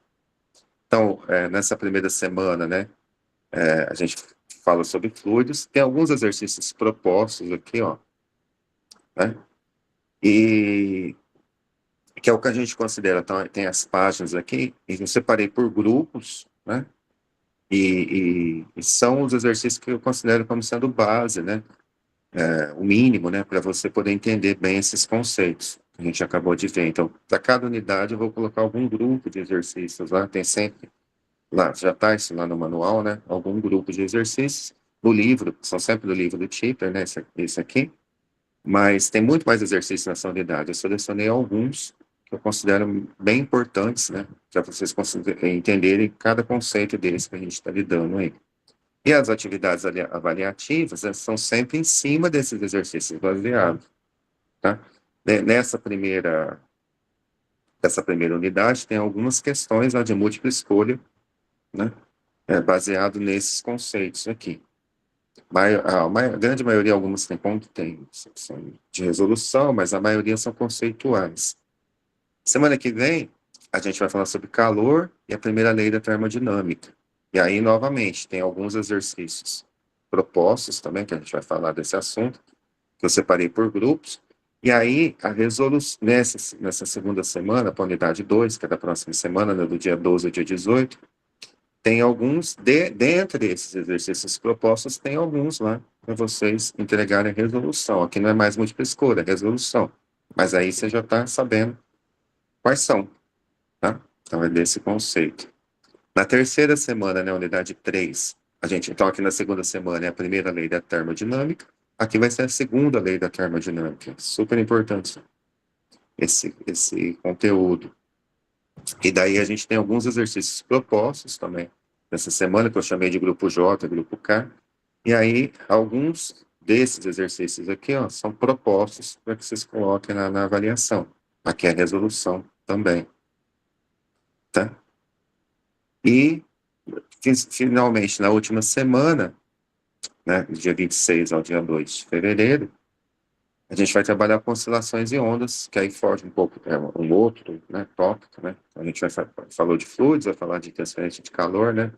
S2: Então, nessa primeira semana, né, a gente fala sobre fluidos, tem alguns exercícios propostos aqui, ó, né, e que é o que a gente considera, então, tem as páginas aqui, e eu separei por grupos, né, e são os exercícios que eu considero como sendo base, né, o mínimo, né, para você poder entender bem esses conceitos que a gente acabou de ver. Então, para cada unidade eu vou colocar algum grupo de exercícios lá, tem sempre, lá, já está isso lá no manual, né, algum grupo de exercícios, no livro, são sempre do livro do Tipler, né, esse aqui, mas tem muito mais exercícios nessa unidade. Eu selecionei alguns que eu considero bem importantes, né, para vocês entenderem cada conceito deles que a gente está lidando aí. E as atividades avaliativas são sempre em cima desses exercícios baseados, tá? Nessa primeira unidade tem algumas questões lá de múltipla escolha, né, baseado nesses conceitos aqui. A grande maioria, algumas tem são de resolução, mas a maioria são conceituais. Semana que vem, a gente vai falar sobre calor e a primeira lei da termodinâmica. E aí, novamente, tem alguns exercícios propostos também, que a gente vai falar desse assunto, que eu separei por grupos. E aí, a resolução, nessa segunda semana, para a unidade 2, que é da próxima semana, né, do dia 12 ao dia 18, tem alguns, dentre esses exercícios propostos, tem alguns lá para vocês entregarem a resolução. Aqui não é mais múltipla escolha, é resolução. Mas aí você já está sabendo quais são, tá? Então é desse conceito. Na terceira semana, né, unidade 3, então aqui na segunda semana é a primeira lei da termodinâmica, aqui vai ser a segunda lei da termodinâmica. Super importante esse conteúdo. E daí a gente tem alguns exercícios propostos também, nessa semana, que eu chamei de grupo J, grupo K, e aí alguns desses exercícios aqui, ó, são propostos para que vocês coloquem na avaliação. Aqui é a resolução também, tá? E, finalmente, na última semana, né, do dia 26 ao dia 2 de fevereiro, a gente vai trabalhar com oscilações e ondas, que aí foge um pouco um outro, né, tópico, né? A gente falou de fluidos, vai falar de transferência de calor, né?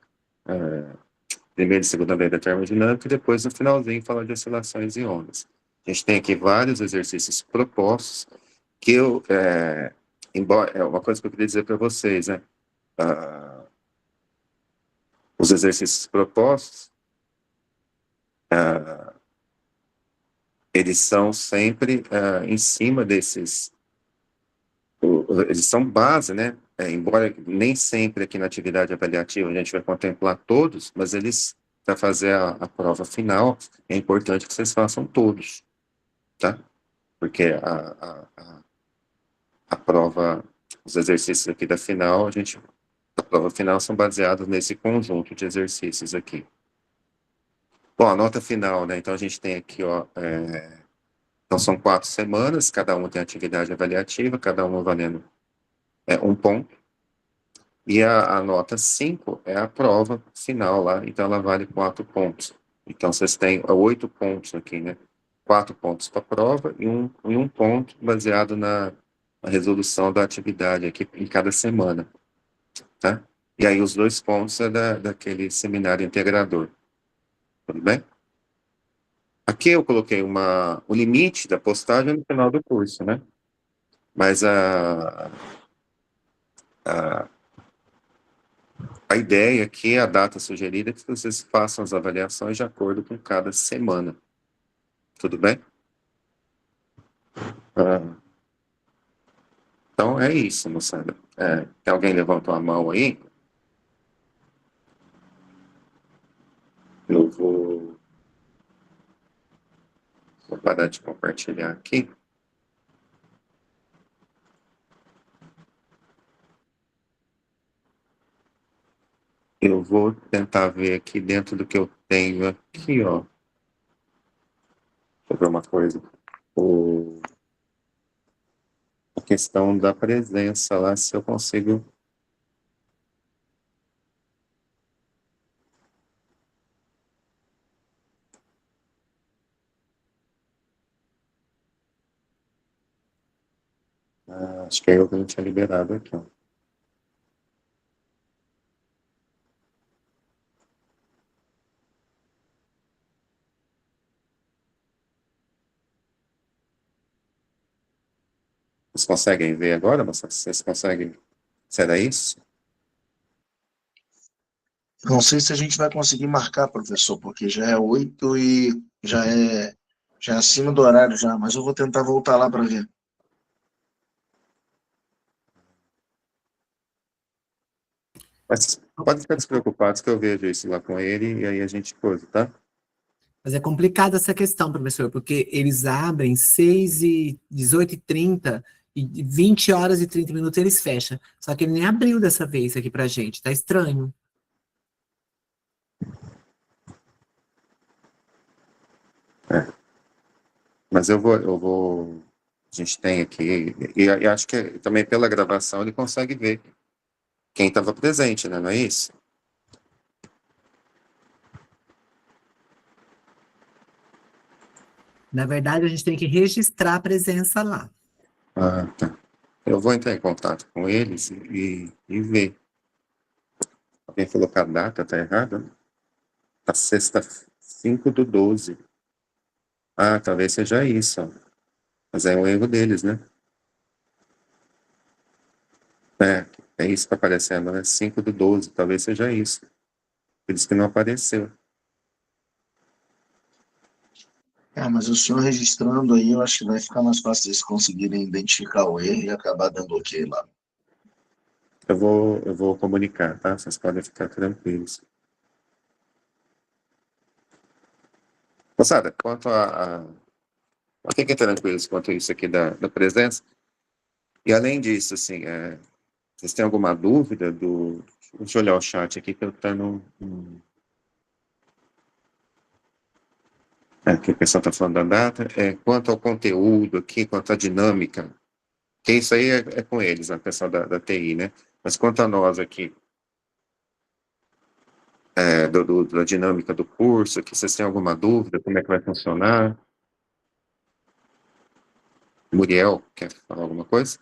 S2: Primeira e segunda lei da termodinâmica, e depois, no finalzinho, falar de oscilações e ondas. A gente tem aqui vários exercícios propostos, que embora, é uma coisa que eu queria dizer para vocês, né? Os exercícios propostos, eles são sempre em cima desses, eles são base, né? Embora nem sempre aqui na atividade avaliativa a gente vai contemplar todos, mas eles, para fazer a prova final, é importante que vocês façam todos, tá? Porque a prova, os exercícios aqui da final, a prova final são baseados nesse conjunto de exercícios aqui. Bom, a nota final, né? Então a gente tem aqui, ó, então são 4 semanas, cada uma tem atividade avaliativa, cada uma valendo 1 ponto. E a nota 5 é a prova final lá, então ela vale 4 pontos. Então vocês têm 8 pontos aqui, né? 4 pontos para a prova e um ponto baseado na resolução da atividade aqui em cada semana, tá? E aí os 2 pontos é daquele seminário integrador. Tudo bem? Aqui eu coloquei o limite da postagem no final do curso, né? Mas a ideia aqui, a data sugerida, é que vocês façam as avaliações de acordo com cada semana. Tudo bem? Então é isso, moçada. Tem alguém levantou a mão aí? Eu vou parar de compartilhar aqui. Eu vou tentar ver aqui dentro do que eu tenho aqui, ó. Deixa eu ver uma coisa. A questão da presença lá, se eu consigo... acho que é eu que não tinha liberado aqui, ó. Vocês conseguem ver agora, moçada? Vocês conseguem... Será isso?
S4: Não sei se a gente vai conseguir marcar, professor, porque já é 8 e já é acima do horário já, mas eu vou tentar voltar lá para ver.
S2: Mas pode ficar despreocupados que eu vejo isso lá com ele e aí a gente coisa, tá?
S1: Mas é complicada essa questão, professor, porque eles abrem 18h30 e 20 horas e 30 minutos eles fecham. Só que ele nem abriu dessa vez aqui pra gente, tá estranho.
S2: Mas eu vou... A gente tem aqui... E acho que também pela gravação ele consegue ver quem estava presente, né? Não é isso?
S1: Na verdade, a gente tem que registrar a presença lá.
S2: Ah, tá. Eu vou entrar em contato com eles e ver. Alguém falou que a data tá errada? Tá sexta, 5/12. Ah, talvez seja isso, ó. Mas é um erro deles, né? É isso que tá aparecendo, né? 5/12, talvez seja isso. Por isso que não apareceu.
S4: Mas o senhor registrando aí, eu acho que vai ficar mais fácil eles conseguirem identificar o erro e acabar dando ok lá.
S2: Eu vou comunicar, tá? Vocês podem ficar tranquilos. Moçada, quanto fiquem tranquilos quanto isso aqui da presença. E além disso, assim, vocês têm alguma dúvida deixa eu olhar o chat aqui que eu tá que o pessoal está falando da data. Quanto ao conteúdo aqui, quanto à dinâmica, que isso aí é com eles, né, o pessoal da TI, né? Mas quanto a nós aqui, da dinâmica do curso, que vocês têm alguma dúvida, como é que vai funcionar? Muriel, quer falar alguma coisa?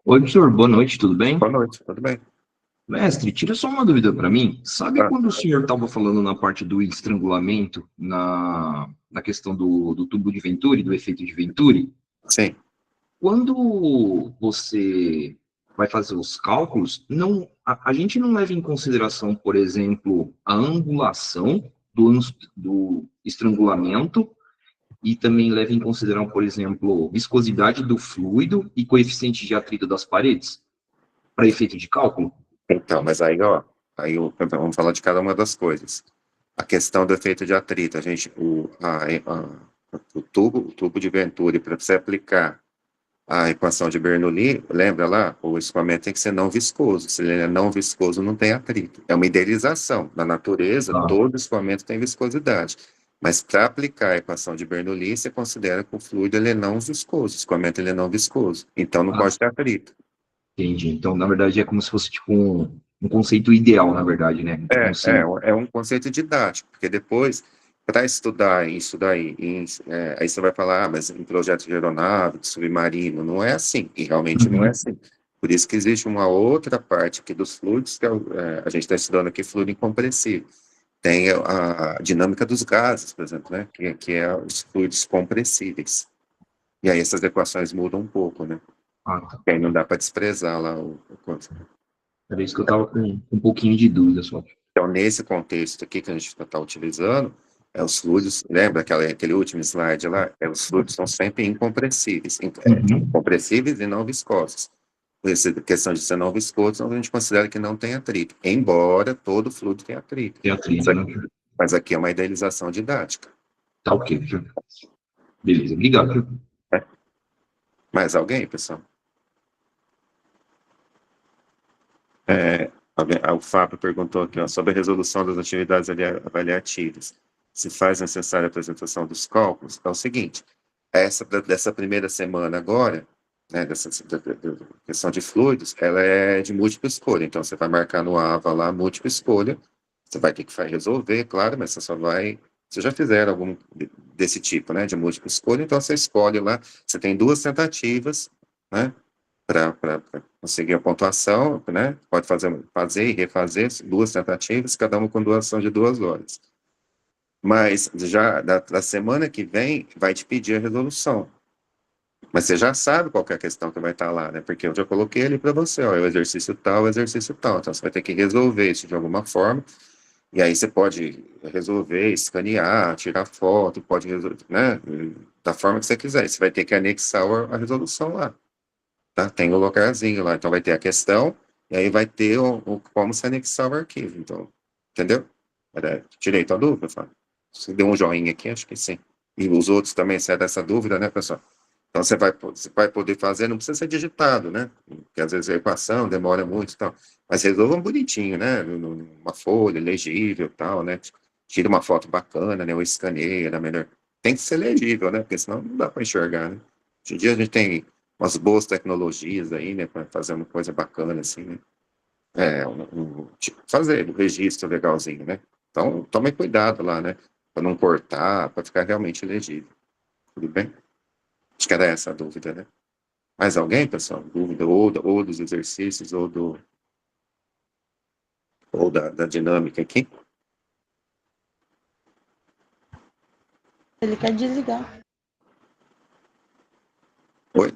S5: Oi, professor, boa noite, tudo bem?
S2: Boa noite, tudo bem?
S5: Mestre, tira só uma dúvida para mim. Sabe
S2: Ah,
S5: quando o senhor estava falando na parte do estrangulamento, na questão do tubo de Venturi, do efeito de Venturi?
S2: sim.
S5: Quando você vai fazer os cálculos, a gente não leva em consideração, por exemplo, a angulação do estrangulamento e também leva em consideração, por exemplo, viscosidade do fluido e coeficiente de atrito das paredes, para efeito de cálculo?
S2: Então, mas aí, ó, vamos falar de cada uma das coisas. A questão do efeito de atrito, o tubo de Venturi, para você aplicar a equação de Bernoulli, lembra lá? O escoamento tem que ser não viscoso. Se ele é não viscoso, não tem atrito. É uma idealização. Na natureza,
S5: Tá,
S2: todo escoamento tem viscosidade. Mas para aplicar a equação de Bernoulli, você considera que o fluido ele é não viscoso, o escoamento ele é não viscoso. Então não
S5: ah,
S2: pode ter atrito.
S5: entendi. Então, na verdade, é como se fosse tipo um conceito ideal, na verdade, né? Um conceito.
S2: É um conceito didático, porque depois, para estudar isso daí, aí você vai falar, mas em projeto de aeronave, de submarino, não é assim, e realmente não é
S5: Uhum.
S2: assim. Por isso que existe uma outra parte aqui dos fluidos, que a gente está estudando aqui fluido incompressível. Tem a dinâmica dos gases, por exemplo, né, que é os fluidos compressíveis. E aí essas equações mudam um pouco, né?
S5: Ah, tá.
S2: E aí não dá para desprezar lá o coisa.
S5: Era isso que eu estava com um pouquinho de dúvida só.
S2: Então, nesse contexto aqui que a gente está utilizando, os fluidos, lembra aquele último slide lá? Os fluidos são sempre incompressíveis,
S5: Uhum.
S2: compressíveis e não viscosos. Por essa questão de ser não viscoso, a gente considera que não tem atrito, embora todo fluido tenha atrito.
S5: Tem
S2: Mas
S5: atrito, né?
S2: aqui, mas aqui é uma idealização didática.
S5: Tá ok, viu? Beleza, obrigado, viu?
S2: Né? Mais alguém, pessoal? O Fábio perguntou aqui, ó, sobre a resolução das atividades avaliativas. Se faz necessária a apresentação dos cálculos, é o seguinte, dessa primeira semana agora, né, dessa questão de fluidos, ela é de múltipla escolha, então você vai marcar no AVA lá, múltipla escolha, você vai ter que resolver, claro, mas vocês já fizeram algum desse tipo, né, de múltipla escolha, então você escolhe lá, você tem duas tentativas, né, para conseguir a pontuação, né? Pode fazer e refazer duas tentativas, cada uma com duração de 2 horas. Mas já da semana que vem vai te pedir a resolução. Mas você já sabe qual que é a questão que vai estar lá, né? Porque eu já coloquei ali para você, ó, é o exercício tal, o exercício tal. Então você vai ter que resolver isso de alguma forma. E aí você pode resolver, escanear, tirar foto, pode resolver, né? Da forma que você quiser. Você vai ter que anexar a resolução lá. Tá? Tem o lugarzinho lá, então vai ter a questão, e aí vai ter como se anexar o arquivo, então, entendeu? Tirei tua dúvida, Fábio? Você deu um joinha aqui, acho que sim. E os outros também, se é dessa dúvida, né, pessoal? Então você vai poder fazer, não precisa ser digitado, né? Porque às vezes a equação demora muito e tal. Mas resolvam bonitinho, né? Numa folha, legível e tal, né? Tira uma foto bacana, né? Ou escaneia, né? Melhor. Tem que ser legível, né? Porque senão não dá para enxergar, né? Hoje em dia a gente tem umas boas tecnologias aí, né? Para fazer uma coisa bacana, assim, né? Tipo, fazer o registro legalzinho, né? Então, tome cuidado lá, né? Para não cortar, para ficar realmente legível. Tudo bem? Acho que era essa a dúvida, né? Mais alguém, pessoal? Dúvida ou dos exercícios ou da dinâmica aqui?
S6: Ele quer desligar.
S2: Oi?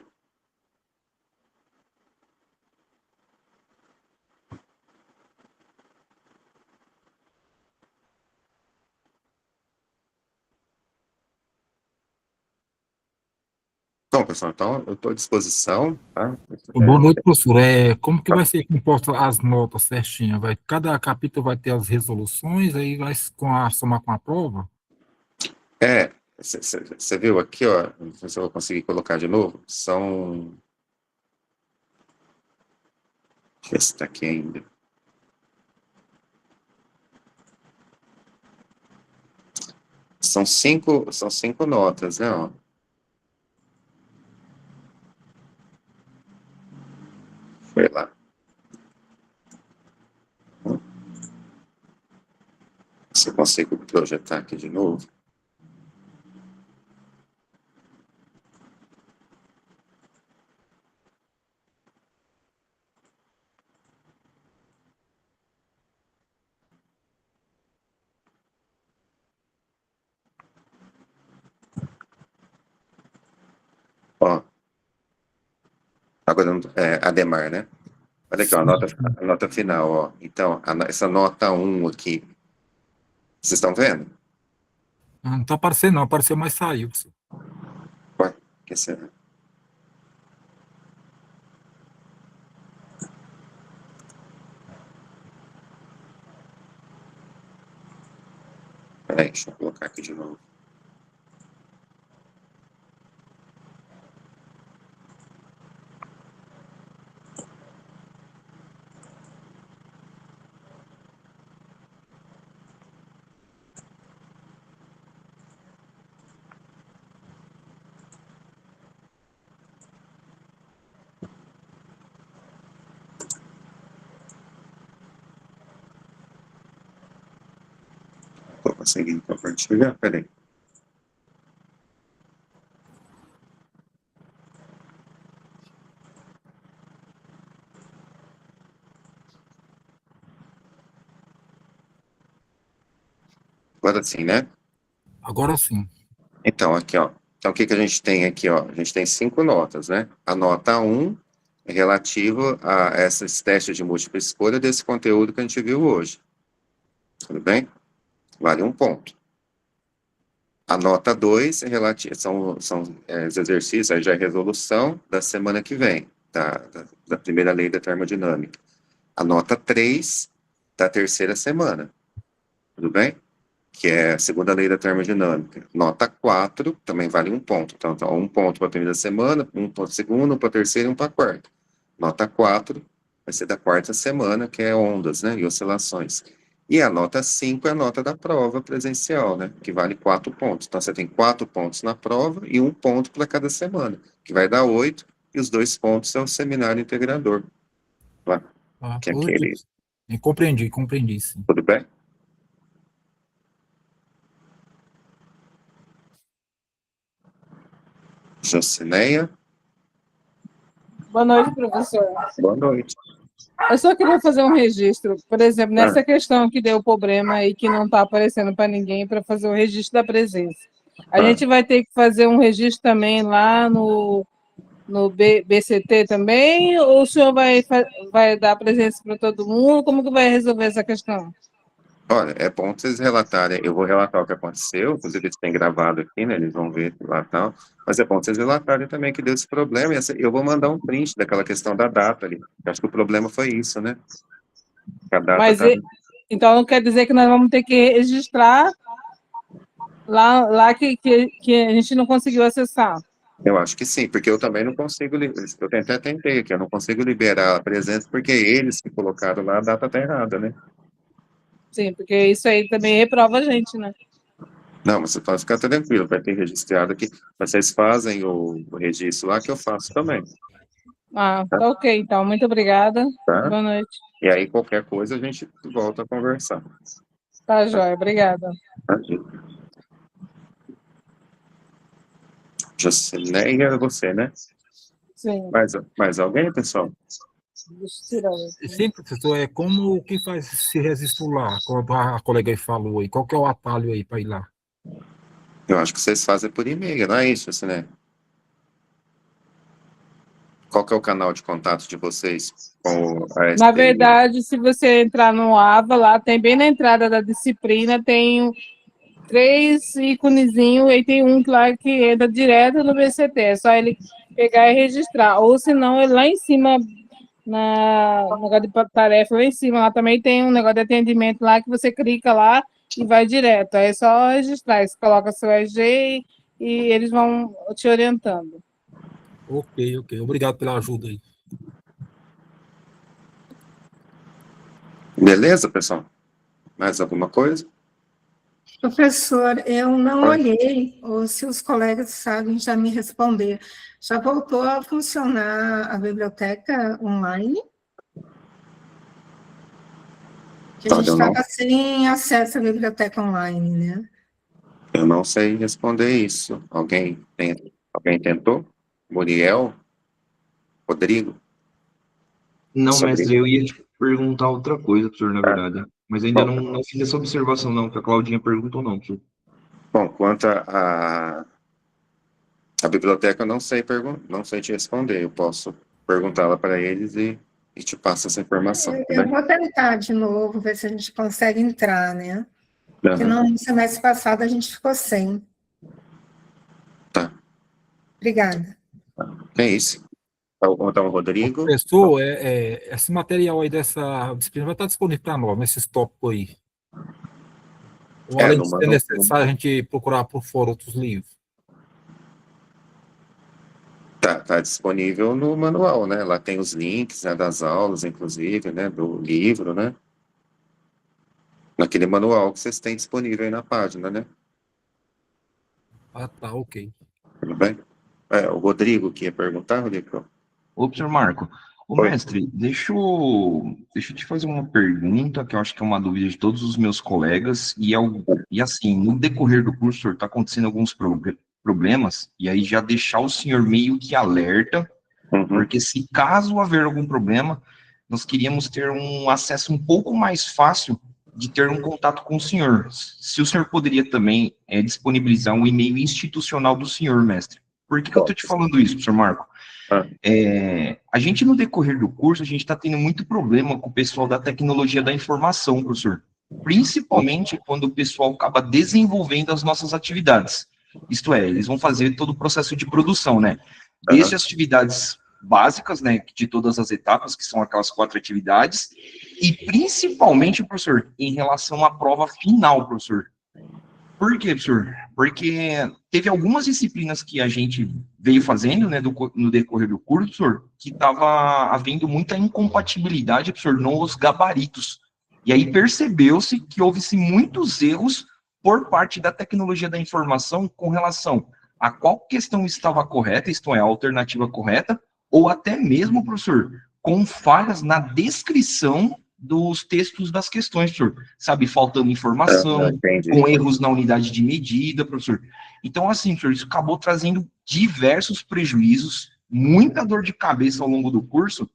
S2: Bom, pessoal, então eu estou à disposição, tá?
S6: Boa noite, professor. Como que vai ser composta as notas certinho? Cada capítulo vai ter as resoluções, aí vai somar com a prova?
S2: Você viu aqui, ó, não sei se eu vou conseguir colocar de novo, são... Deixa eu ver se está aqui ainda. São cinco notas, né, ó. Foi lá. Se eu consigo projetar aqui de novo. Ó, agora, Ademar, né? Olha aqui, ó, a nota final, ó. Então, essa nota 1 aqui, vocês estão vendo?
S6: Não está aparecendo, não. Apareceu, mas saiu, professor.
S2: Ué, que será? Peraí, deixa eu colocar aqui de novo. Estou conseguindo compartilhar, peraí. Agora sim, né?
S6: Agora sim.
S2: Então, aqui, ó. Então, o que a gente tem aqui, ó? A gente tem 5 notas, né? A nota 1 é relativa a esses testes de múltipla escolha desse conteúdo que a gente viu hoje. Tudo bem? Vale 1 ponto. A nota 2 é relativa, são os exercícios, aí já é resolução da semana que vem, da primeira lei da termodinâmica. A nota 3 da terceira semana. Tudo bem? Que é a segunda lei da termodinâmica. Nota 4 também vale 1 ponto. Então, 1 ponto para a primeira semana, 1 para a segunda, 1 para a terceira e 1 para a quarta. Nota 4 vai ser da quarta semana, que é ondas, né, e oscilações. E a nota 5 é a nota da prova presencial, né, que vale 4 pontos. Então, você tem 4 pontos na prova e 1 ponto para cada semana, que vai dar 8, e os 2 pontos é o seminário integrador. Lá, que é aquele.
S6: Compreendi, sim.
S2: Tudo bem? Jocineia,
S7: Boa noite, professor.
S2: boa noite.
S7: Eu só queria fazer um registro, por exemplo, nessa questão que deu problema e que não está aparecendo para ninguém para fazer o registro da presença. A gente vai ter que fazer um registro também lá no BCT também, ou o senhor vai dar presença para todo mundo? Como que vai resolver essa questão?
S2: Olha, é bom vocês relatarem, eu vou relatar o que aconteceu, inclusive eles têm gravado aqui, né, eles vão ver lá e tal, mas é bom vocês relatarem também que deu esse problema, e eu vou mandar um print daquela questão da data ali, eu acho que o problema foi isso, né? A data
S7: Mas, então, não quer dizer que nós vamos ter que registrar lá que a gente não conseguiu acessar.
S2: Eu acho que sim, porque eu também não consigo, eu tentei aqui, eu não consigo liberar a presença, porque eles que colocaram lá, a data tá errada, né?
S7: Sim, porque isso aí também reprova a gente, né?
S2: Não, mas você pode ficar tranquilo, vai ter registrado aqui, vocês fazem o registro lá que eu faço também.
S7: Tá ok, então, muito obrigada,
S2: Tá?
S7: Boa noite.
S2: E aí, qualquer coisa, a gente volta a conversar.
S7: Tá, joia, obrigada.
S2: Jocineia é você, né?
S7: Sim.
S2: Mais alguém, pessoal?
S7: Deixa eu tirar
S6: Sim, professor, como que faz esse registro lá? Como a colega aí falou aí, qual que é o atalho aí para ir lá?
S2: Eu acho que vocês fazem por e-mail, não é isso, né? Qual que é o canal de contato de vocês com a STI?
S7: Na verdade, se você entrar no AVA, lá tem bem na entrada da disciplina, tem 3 íconezinhos, e tem um lá que entra direto no BCT, é só ele pegar e registrar, ou senão ele lá em cima, no negócio de tarefa, lá em cima, lá também tem um negócio de atendimento lá, que você clica lá e vai direto, aí é só registrar, você coloca seu RG e eles vão te orientando.
S6: Ok. Obrigado pela ajuda aí.
S2: Beleza, pessoal? Mais alguma coisa?
S3: Professor, eu não
S2: Oi.
S3: olhei, ou se os colegas sabem já me responder. Já voltou a funcionar a biblioteca online? Que a
S2: Olha,
S3: gente
S2: eu não,
S3: estava sem acesso à biblioteca online, né?
S2: eu não sei responder isso. Alguém tentou? Muriel? Rodrigo?
S5: Não,
S2: Sobre
S5: mestre, eu ia te perguntar outra coisa, professor, na
S2: Ah,
S5: verdade. Mas ainda
S2: bom,
S5: não fiz essa observação, não, que a Claudinha perguntou, não, professor.
S2: bom, quanto a biblioteca, eu não sei te responder. Eu posso perguntá-la para eles e te passo essa informação, tá
S3: Eu
S2: bem?
S3: vou tentar de novo, ver se a gente consegue entrar, né? Porque
S2: Aham,
S3: no semestre passado a gente ficou sem.
S2: tá.
S3: Obrigada.
S2: É isso. Então, Rodrigo,
S6: Professor, esse material aí dessa disciplina vai estar disponível para nós, nesses tópicos aí. Ou além
S2: no
S6: de ser
S2: manual.
S6: necessário a gente procurar por fora outros livros.
S2: Tá disponível no manual, né? Lá tem os links, né, das aulas, inclusive, né, do livro, né? Naquele manual que vocês têm disponível aí na página, né?
S6: Ah, tá, ok.
S2: Tudo bem? O Rodrigo que ia perguntar, Rodrigo?
S5: Ô, professor Marco, ô,
S2: Oi.
S5: mestre, deixa eu te fazer uma pergunta que eu acho que é uma dúvida de todos os meus colegas, e assim, no decorrer do curso, senhor, está acontecendo alguns problemas, e aí já deixar o senhor meio que alerta,
S2: Uhum.
S5: porque se caso haver algum problema, nós queríamos ter um acesso um pouco mais fácil de ter um contato com o senhor. Se o senhor poderia também disponibilizar um e-mail institucional do senhor, mestre. Por que eu estou te falando isso, professor Marco?
S2: Ah,
S5: A gente, no decorrer do curso, a gente está tendo muito problema com o pessoal da tecnologia da informação, professor. Principalmente quando o pessoal acaba desenvolvendo as nossas atividades. Isto é, eles vão fazer todo o processo de produção, né? Desde
S2: aham.
S5: as atividades básicas, né, de todas as etapas, que são aquelas 4 atividades, e principalmente, professor, em relação à prova final, professor. Por quê, professor? Porque teve algumas disciplinas que a gente veio fazendo, né, no decorrer do curso, professor, que estava havendo muita incompatibilidade, professor, nos gabaritos. E aí percebeu-se que houve-se muitos erros por parte da tecnologia da informação com relação a qual questão estava correta, isto é, a alternativa correta, ou até mesmo, professor, com falhas na descrição dos textos das questões, professor. Sabe, faltando informação,
S2: Entendi.
S5: com erros na unidade de medida, professor. Então, assim, professor, isso acabou trazendo diversos prejuízos, muita dor de cabeça ao longo do curso,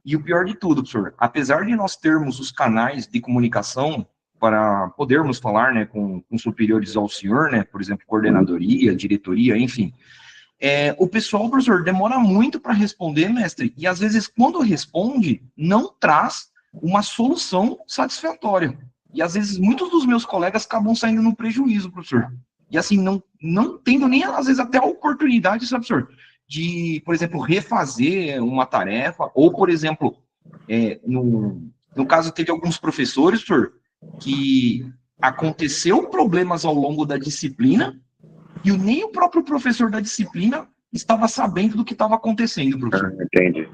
S5: e o pior de tudo, professor, apesar de nós termos os canais de comunicação para podermos falar, né, com superiores ao senhor, né, por exemplo, coordenadoria, diretoria, enfim, o pessoal, professor, demora muito para responder, mestre, e às vezes, quando responde, não traz uma solução satisfatória. E às vezes, muitos dos meus colegas acabam saindo no prejuízo, professor. E assim, não tendo nem, às vezes, até a oportunidade, sabe, professor, de, por exemplo, refazer uma tarefa, ou, por exemplo, no caso, teve alguns professores, professor, que aconteceu problemas ao longo da disciplina, e nem o próprio professor da disciplina estava sabendo do que estava acontecendo, professor.
S2: Entendi.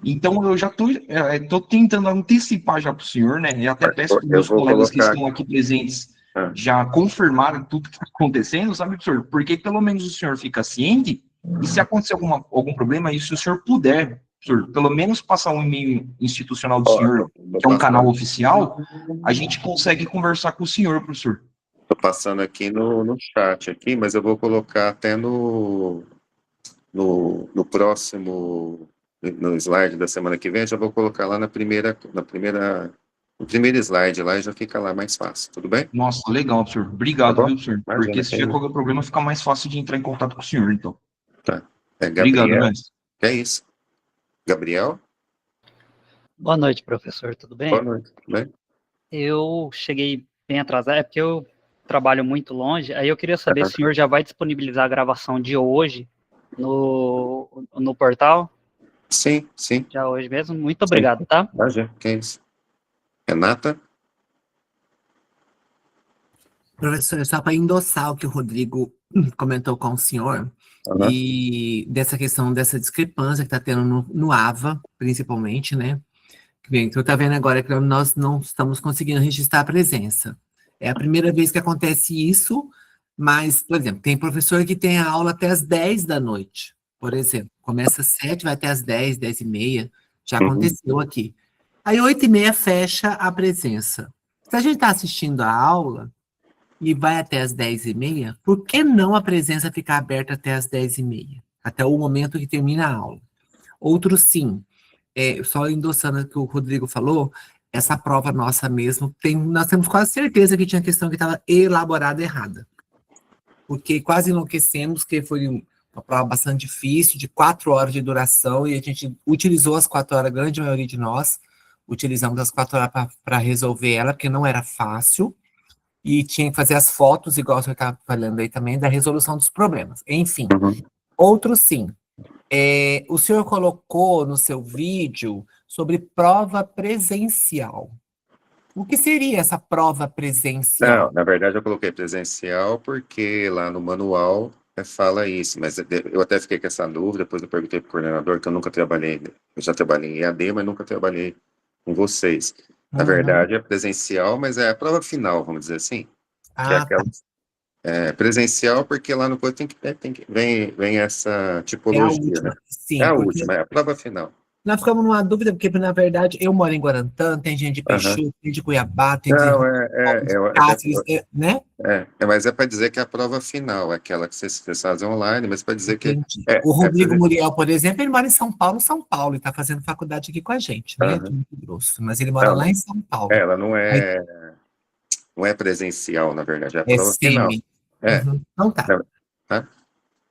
S5: Então, eu já estou tentando antecipar já para o senhor, né? E até peço para os
S2: Eu
S5: meus
S2: vou
S5: colegas que
S2: colocar.
S5: estão aqui presentes
S2: Ah,
S5: já confirmarem tudo que está acontecendo, sabe, professor? Porque pelo menos o senhor fica ciente, e se acontecer algum problema, e se o senhor puder, professor, pelo menos passar um e-mail institucional do senhor,
S2: tô
S5: que é um canal
S2: passando,
S5: oficial, a gente consegue conversar com o senhor, professor.
S2: tô passando aqui no chat aqui, mas eu vou colocar até no próximo, no slide da semana que vem, já vou colocar lá no primeiro slide lá e já fica lá mais fácil, tudo bem?
S5: Nossa, legal, professor.
S2: Tá
S5: Obrigado,
S2: bom?
S5: viu, professor? Porque
S2: Imagina,
S5: se tiver qualquer problema, fica mais fácil de entrar em contato com o senhor, então.
S2: tá.
S5: Obrigado,
S2: Gabriel,
S5: mestre.
S2: é isso. Gabriel,
S8: Boa noite, professor, tudo
S2: boa
S8: bem?
S2: noite, tudo bem?
S8: Eu cheguei bem atrasado, é porque eu trabalho muito longe, aí eu queria saber se o senhor já vai disponibilizar a gravação de hoje no portal?
S2: Sim, sim.
S8: Já hoje mesmo? Muito obrigado, tá?
S2: Já. Quem é isso? Renata?
S1: Professor, só para endossar o que o Rodrigo comentou com o senhor,
S2: Aham.
S1: e dessa questão dessa discrepância que está tendo no AVA, principalmente, né? Bem, tu tá vendo agora que nós não estamos conseguindo registrar a presença. É a primeira vez que acontece isso, mas, por exemplo, tem professor que tem a aula até as 10 da noite, por exemplo. Começa às 7, vai até às 10, 10 e meia. Já aconteceu aqui. Aí, 8 e meia, fecha a presença. Se a gente está assistindo a aula e vai até as 10 e meia, por que não a presença ficar aberta até as 10 e meia? Até o momento que termina a aula. Outro sim. Só endossando o que o Rodrigo falou, essa prova nossa mesmo, nós temos quase certeza que tinha questão que estava elaborada errada. Porque quase enlouquecemos, que foi uma prova bastante difícil, de 4 horas de duração, e a gente utilizou as 4 horas, a grande maioria de nós, utilizamos as 4 horas para resolver ela, porque não era fácil, e tinha que fazer as fotos, igual você estava falando aí também, da resolução dos problemas. Enfim, outro sim. O senhor colocou no seu vídeo sobre prova presencial. O que seria essa prova presencial?
S2: Não, na verdade eu coloquei presencial porque lá no manual fala isso, mas eu até fiquei com essa dúvida, depois eu perguntei para o coordenador, que eu nunca trabalhei, eu já trabalhei em EAD, mas nunca trabalhei com vocês. Na verdade é presencial, mas é a prova final, vamos dizer assim, que é aquela presencial, porque lá no coisa vem essa tipologia,
S1: última,
S2: né?
S1: sim,
S2: É a
S1: porque
S2: última, é a prova final.
S1: nós ficamos numa dúvida, porque, na verdade, eu moro em Guarantã, tem gente de Peixoto, tem de Cuiabá, tem de
S2: Não,
S1: Cáceres, né?
S2: mas é para dizer que é a prova final, aquela que vocês fazem online, mas para dizer que
S1: Entendi. O Rodrigo Muriel, por exemplo, ele mora em São Paulo, e está fazendo faculdade aqui com a gente, né? De Mato Grosso, mas ele mora lá em São Paulo.
S2: ela não é presencial, na verdade, é a
S1: É
S2: prova final.
S1: semi. Então tá.
S2: Tá?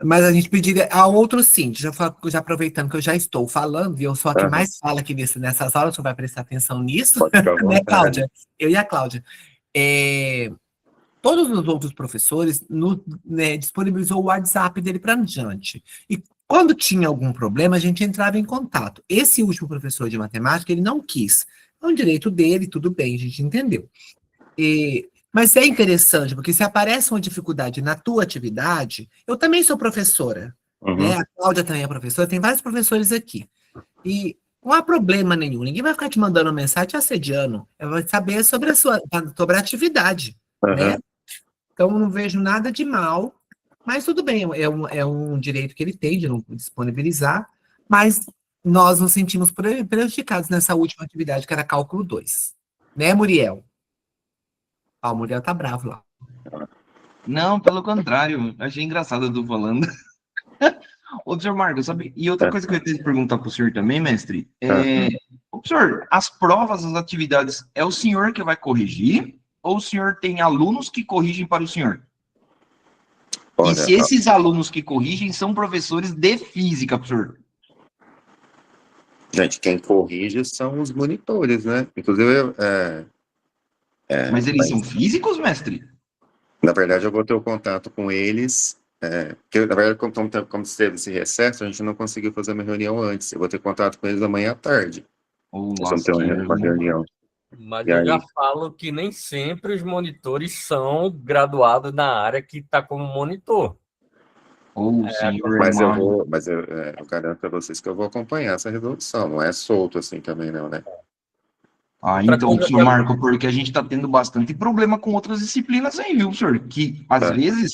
S1: Mas a gente pediria a outro sim, já aproveitando que eu já estou falando, e eu sou a que mais fala aqui nessas aulas, você vai prestar atenção nisso, né, Cláudia? Eu e a Cláudia. Todos os outros professores disponibilizou o WhatsApp dele para diante. E quando tinha algum problema, a gente entrava em contato. Esse último professor de matemática, ele não quis. É um direito dele, tudo bem, a gente entendeu. Mas é interessante, porque se aparece uma dificuldade na tua atividade, eu também sou professora, né? A Cláudia também é professora, tem vários professores aqui. E não há problema nenhum, ninguém vai ficar te mandando mensagem te assediando, vai saber sobre a atividade, né? Então, eu não vejo nada de mal, mas tudo bem, é um direito que ele tem de não disponibilizar, mas nós nos sentimos prejudicados nessa última atividade, que era cálculo 2. Né, Muriel? O Muriel tá bravo lá.
S5: Não, pelo contrário, achei engraçado eu tô falando. Ô, senhor Marcos, sabe? E outra coisa que eu ia ter que perguntar pro senhor também, mestre, senhor, as provas, as atividades, é o senhor que vai corrigir? Ou o senhor tem alunos que corrigem para o senhor?
S2: Olha,
S5: e se esses alunos que corrigem são professores de física, professor?
S2: Gente, quem corrige são os monitores, né? Inclusive,
S5: mas eles são físicos, mestre?
S2: Na verdade, eu vou ter o contato com eles, porque, na verdade, como teve esse recesso, a gente não conseguiu fazer uma reunião antes. Eu vou ter contato com eles amanhã à tarde. Nós vamos ter uma reunião.
S9: Mas eu já falo que nem sempre os monitores são graduados na área que está como monitor.
S2: Mas eu garanto para vocês que eu vou acompanhar essa resolução. Não é solto assim também, não, né?
S5: Então, senhor Marco, porque a gente está tendo bastante problema com outras disciplinas aí, viu, senhor? Que, às vezes,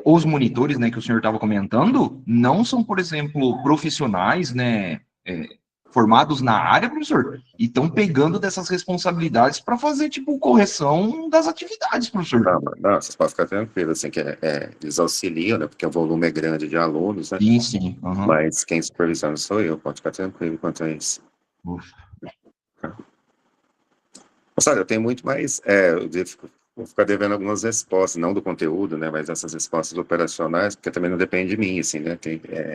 S5: os monitores, né, que o senhor estava comentando, não são, por exemplo, profissionais, né, formados na área, professor, e estão pegando dessas responsabilidades para fazer, tipo, correção das atividades, professor.
S2: Não, vocês podem ficar tranquilos, assim, que eles auxiliam, né, porque o volume é grande de alunos, né?
S5: Sim.
S2: Mas quem supervisiona sou eu, pode ficar tranquilo quanto a isso. Olha, eu tenho muito mais, vou ficar devendo algumas respostas, não do conteúdo, né, mas essas respostas operacionais, porque também não depende de mim, assim, né,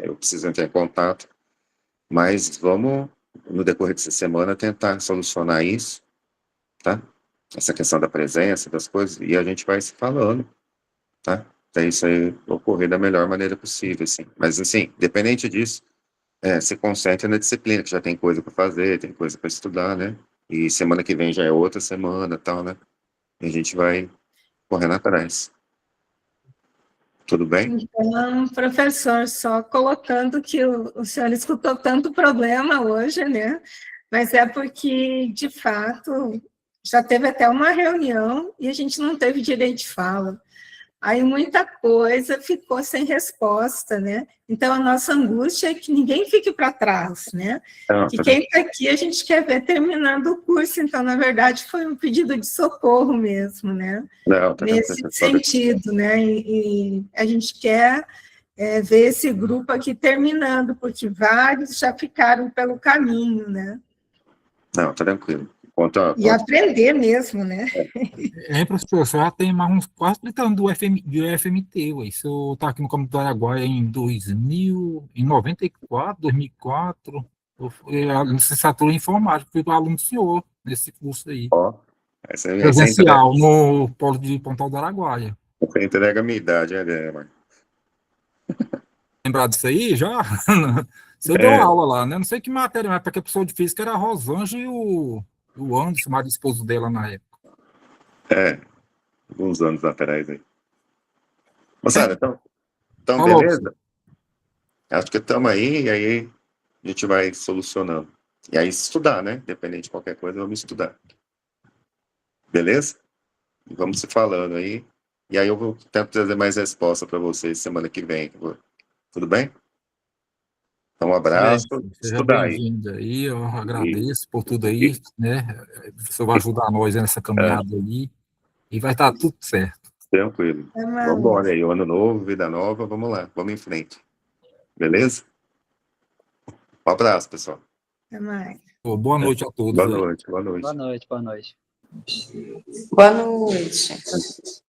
S2: eu preciso entrar em contato, mas vamos, no decorrer dessa semana, tentar solucionar isso, tá? essa questão da presença, das coisas, e a gente vai se falando, tá? Para isso aí ocorrer da melhor maneira possível, assim. Mas, assim, independente disso, se concentre na disciplina, que já tem coisa para fazer, tem coisa para estudar, né? E semana que vem já é outra semana, tal, né? E a gente vai correndo atrás. Tudo bem?
S3: Então, professor, só colocando que o senhor escutou tanto problema hoje, né? Mas é porque, de fato, já teve até uma reunião e a gente não teve direito de fala. Aí muita coisa ficou sem resposta, né? Então, a nossa angústia é que ninguém fique para trás, né?
S2: Não,
S3: Que
S2: tá
S3: quem está aqui a gente quer ver terminando o curso. Então, na verdade, foi um pedido de socorro mesmo, né?
S2: não, tá
S3: Nesse sentido, né? E a gente quer ver esse grupo aqui terminando, porque vários já ficaram pelo caminho, né?
S2: Não, tá tranquilo.
S3: E aprender mesmo, né?
S6: Professor, já tem mais uns quase 30 anos do FMT, ué. Se eu estava aqui no computador agora em 2000, em 94, 2004, eu fui a licenciatura em informática, fui aluno do senhor nesse curso aí.
S2: Ó,
S6: presencial, no polo de Pontal do Araguaia.
S2: Você entrega a minha idade, né, Marcos?
S6: Lembrar disso aí, já? Você deu aula lá, né? Não sei que matéria, mas porque a pessoa de física era a Rosângela e o Anderson, o marido esposo dela na época.
S2: Alguns anos atrás aí. Moçada, então
S6: Falou,
S2: beleza? Acho que estamos aí, e aí a gente vai solucionando. E aí estudar, né? Independente de qualquer coisa, vamos estudar. Beleza? E vamos se falando aí. E aí eu vou tentar trazer mais resposta para vocês semana que vem. Tudo bem? Então, um abraço.
S6: Seja
S2: Estudar aí.
S6: bem-vindo aí, eu agradeço por tudo aí, né? Você vai ajudar nós nessa caminhada aí, e vai estar tudo certo.
S2: Tranquilo. Vamos embora aí, ano novo, vida nova, vamos lá, vamos em frente. Beleza? Um abraço, pessoal.
S3: Até mais.
S6: Boa noite a todos.
S2: Boa noite, boa noite.
S8: Boa noite, boa noite.
S10: Boa noite.